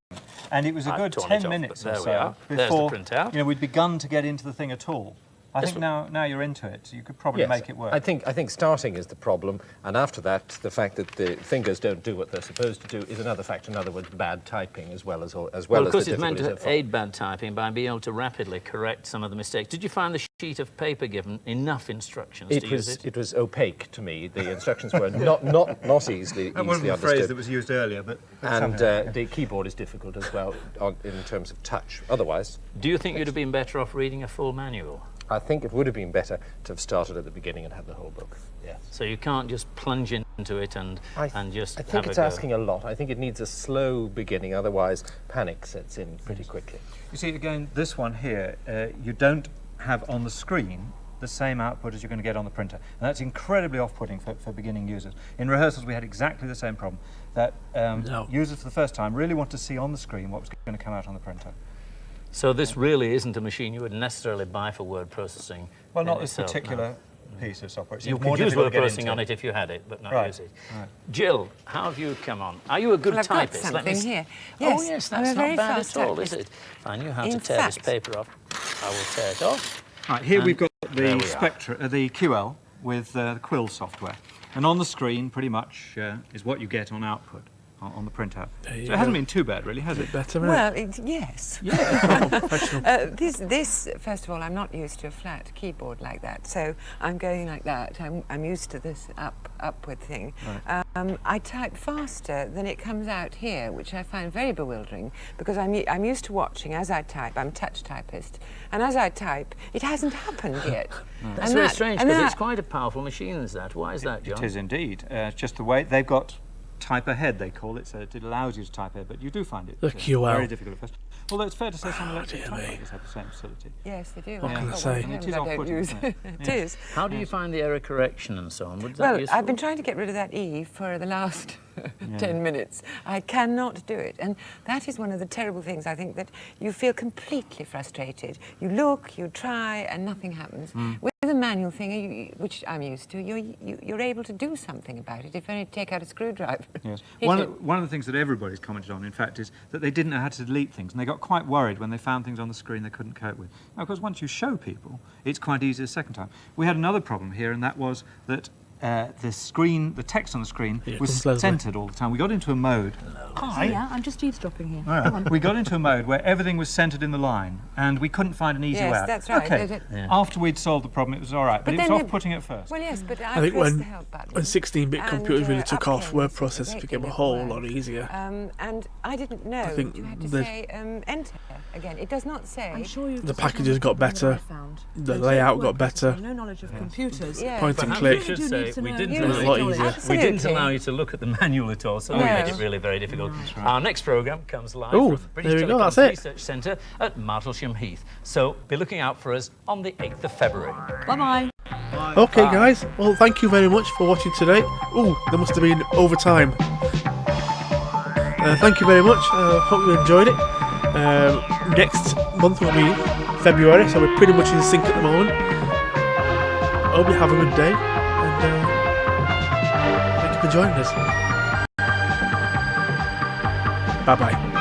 Speaker 19: And it was a
Speaker 1: I've
Speaker 19: good
Speaker 1: torn
Speaker 19: 10
Speaker 1: it off,
Speaker 19: minutes
Speaker 1: but
Speaker 19: or
Speaker 1: there we
Speaker 19: so
Speaker 1: are. There's the
Speaker 19: before
Speaker 1: printout.
Speaker 19: you know, we'd begun to get into the thing at all. I
Speaker 10: Yes,
Speaker 19: think now you're into it, you could probably
Speaker 10: Yes,
Speaker 19: make it work.
Speaker 10: I think starting is the problem, and after that, the fact that the fingers don't do what they're supposed to do is another factor. In other words, bad typing as well as
Speaker 1: Well,
Speaker 10: the
Speaker 1: of course, it's meant
Speaker 10: difficulties
Speaker 1: to aid bad typing by being able to rapidly correct some of the mistakes. Did you find the sheet of paper given enough instructions to use it?
Speaker 10: It was opaque to me. The instructions were not easily
Speaker 19: That wasn't
Speaker 10: understood.
Speaker 19: a phrase that was used earlier, but
Speaker 10: And the keyboard is difficult as well in terms of touch. Otherwise...
Speaker 1: Do you think you'd have been better off reading a full manual?
Speaker 10: I think it would have been better to have started at the beginning and had the whole book. Yeah.
Speaker 1: So you can't just plunge into it and just
Speaker 10: I
Speaker 1: have
Speaker 10: think
Speaker 1: a
Speaker 10: it's
Speaker 1: go.
Speaker 10: asking a lot. I think it needs a slow beginning, otherwise panic sets in pretty quickly.
Speaker 19: You see, again, this one here, you don't have on the screen the same output as you're going to get on the printer. And that's incredibly off-putting for beginning users. In rehearsals, we had exactly the same problem, that users for the first time really want to see on the screen what was going to come out on the printer.
Speaker 1: So this really isn't a machine you would necessarily buy for word processing.
Speaker 19: Well,
Speaker 1: in
Speaker 19: not this
Speaker 1: itself,
Speaker 19: particular piece of software. It's
Speaker 1: You
Speaker 19: more
Speaker 1: could use
Speaker 19: difficult
Speaker 1: word
Speaker 19: to get
Speaker 1: processing
Speaker 19: into.
Speaker 1: on it if you had it, but not
Speaker 19: Right.
Speaker 1: use it.
Speaker 19: Right.
Speaker 1: Jill, how have you come on? Are you a good
Speaker 20: Well, I've got
Speaker 1: typist?
Speaker 20: something here.
Speaker 1: Oh,
Speaker 20: Yes,
Speaker 1: yes,
Speaker 20: I'm
Speaker 1: that's
Speaker 20: a
Speaker 1: not
Speaker 20: very
Speaker 1: bad
Speaker 20: fast
Speaker 1: at all, is
Speaker 20: typist.
Speaker 1: it? If I knew how
Speaker 20: In
Speaker 1: to tear this
Speaker 20: fact-
Speaker 1: paper off, I will tear it off.
Speaker 19: Right, here
Speaker 1: And
Speaker 19: we've got
Speaker 1: there
Speaker 19: the
Speaker 1: we are.
Speaker 19: Spectra, the QL with the Quill software. And on the screen, pretty much, is what you get on output. On the printout. So
Speaker 2: you
Speaker 19: it
Speaker 2: go.
Speaker 19: hasn't been too bad, really, has it?
Speaker 2: Better,
Speaker 20: Well, yes. This, first of all, I'm not used to a flat keyboard like that, so I'm going like that. I'm used to this upward thing.
Speaker 19: Right.
Speaker 20: I type faster than it comes out here, which I find very bewildering because I'm used to watching as I type. I'm a touch typist, and as I type, it hasn't happened yet.
Speaker 1: That's very strange, because it's quite a powerful machine, is that? Why is that, John?
Speaker 19: It is indeed. It's just the way they've got type ahead, they call it, so it allows you to type ahead, but you do find it
Speaker 2: The QL.
Speaker 19: very difficult at first. Although it's fair to say some electric typewriters have the same facility.
Speaker 20: Yes, they do.
Speaker 2: What can I
Speaker 20: I've got
Speaker 2: say?
Speaker 20: one
Speaker 19: And
Speaker 20: at
Speaker 19: it is
Speaker 20: home that I don't
Speaker 19: off-putting,
Speaker 20: use.
Speaker 19: isn't it?
Speaker 20: It
Speaker 19: Yes.
Speaker 20: is.
Speaker 1: How do you find the error correction and so on? Would that
Speaker 20: Well,
Speaker 1: be useful?
Speaker 20: I've been trying to get rid of that E for the last 10 minutes. I cannot do it. And that is one of the terrible things, I think, that you feel completely frustrated. You look, you try, and nothing happens. With a manual thing, which I'm used to, you're able to do something about it if you only take out a screwdriver.
Speaker 19: Yes.
Speaker 20: Hit
Speaker 19: One
Speaker 20: it.
Speaker 19: of the things that everybody's commented on, in fact, is that they didn't know how to delete things, and they got quite worried when they found things on the screen they couldn't cope with. Now, of course, once you show people, it's quite easy the second time. We had another problem here, and that was that the text on the screen was centred all the time. We got into a mode.
Speaker 4: Yeah, I'm just eavesdropping here.
Speaker 19: All
Speaker 4: Go on.
Speaker 19: right. We got into a mode where everything was centred in the line, and we couldn't find an easy
Speaker 20: Yes,
Speaker 19: way out.
Speaker 20: that's right.
Speaker 19: Okay.
Speaker 20: Yeah.
Speaker 19: After we'd solved the problem, it was all right, but it was
Speaker 20: then
Speaker 19: off-putting at first.
Speaker 20: Well, yes, but
Speaker 2: I think
Speaker 20: pressed
Speaker 2: when
Speaker 20: the help button.
Speaker 2: 16-bit
Speaker 20: and,
Speaker 2: computers really
Speaker 20: up
Speaker 2: took off,
Speaker 20: came
Speaker 2: word
Speaker 20: this
Speaker 2: processing
Speaker 20: great
Speaker 2: became a
Speaker 20: big
Speaker 2: whole
Speaker 20: word.
Speaker 2: lot easier.
Speaker 20: And I didn't know
Speaker 2: I think
Speaker 20: you had to
Speaker 2: the-
Speaker 20: say enter again. It does not say.
Speaker 4: I'm sure you've
Speaker 2: The
Speaker 4: just
Speaker 2: packages got
Speaker 4: found
Speaker 2: better,
Speaker 4: what I found.
Speaker 2: the
Speaker 4: There's
Speaker 2: layout
Speaker 4: word
Speaker 2: got
Speaker 4: processing,
Speaker 2: better.
Speaker 4: No knowledge of computers.
Speaker 20: Yeah.
Speaker 2: Point
Speaker 1: But
Speaker 2: and
Speaker 1: how
Speaker 2: click.
Speaker 1: you should
Speaker 4: You
Speaker 1: say say
Speaker 4: to
Speaker 1: we
Speaker 4: know.
Speaker 1: didn't
Speaker 4: You
Speaker 1: allow
Speaker 2: a lot
Speaker 1: you-
Speaker 2: easier.
Speaker 1: we didn't
Speaker 20: Absolutely.
Speaker 1: allow you to look at the manual at all, so
Speaker 20: No.
Speaker 1: that made it really very difficult. Our next programme comes live
Speaker 2: Ooh,
Speaker 1: from British
Speaker 2: there we go,
Speaker 1: Telecom's
Speaker 2: that's it.
Speaker 1: Research Centre at Martlesham Heath. So be looking out for us on the 8th of February.
Speaker 4: Bye-bye.
Speaker 2: Okay, guys. Well, thank you very much for watching today. Ooh, there must have been overtime. Thank you very much. Hope you enjoyed it. Next month will be February, so we're pretty much in sync at the moment. Hope you have a good day, and thank you for joining us. Bye bye.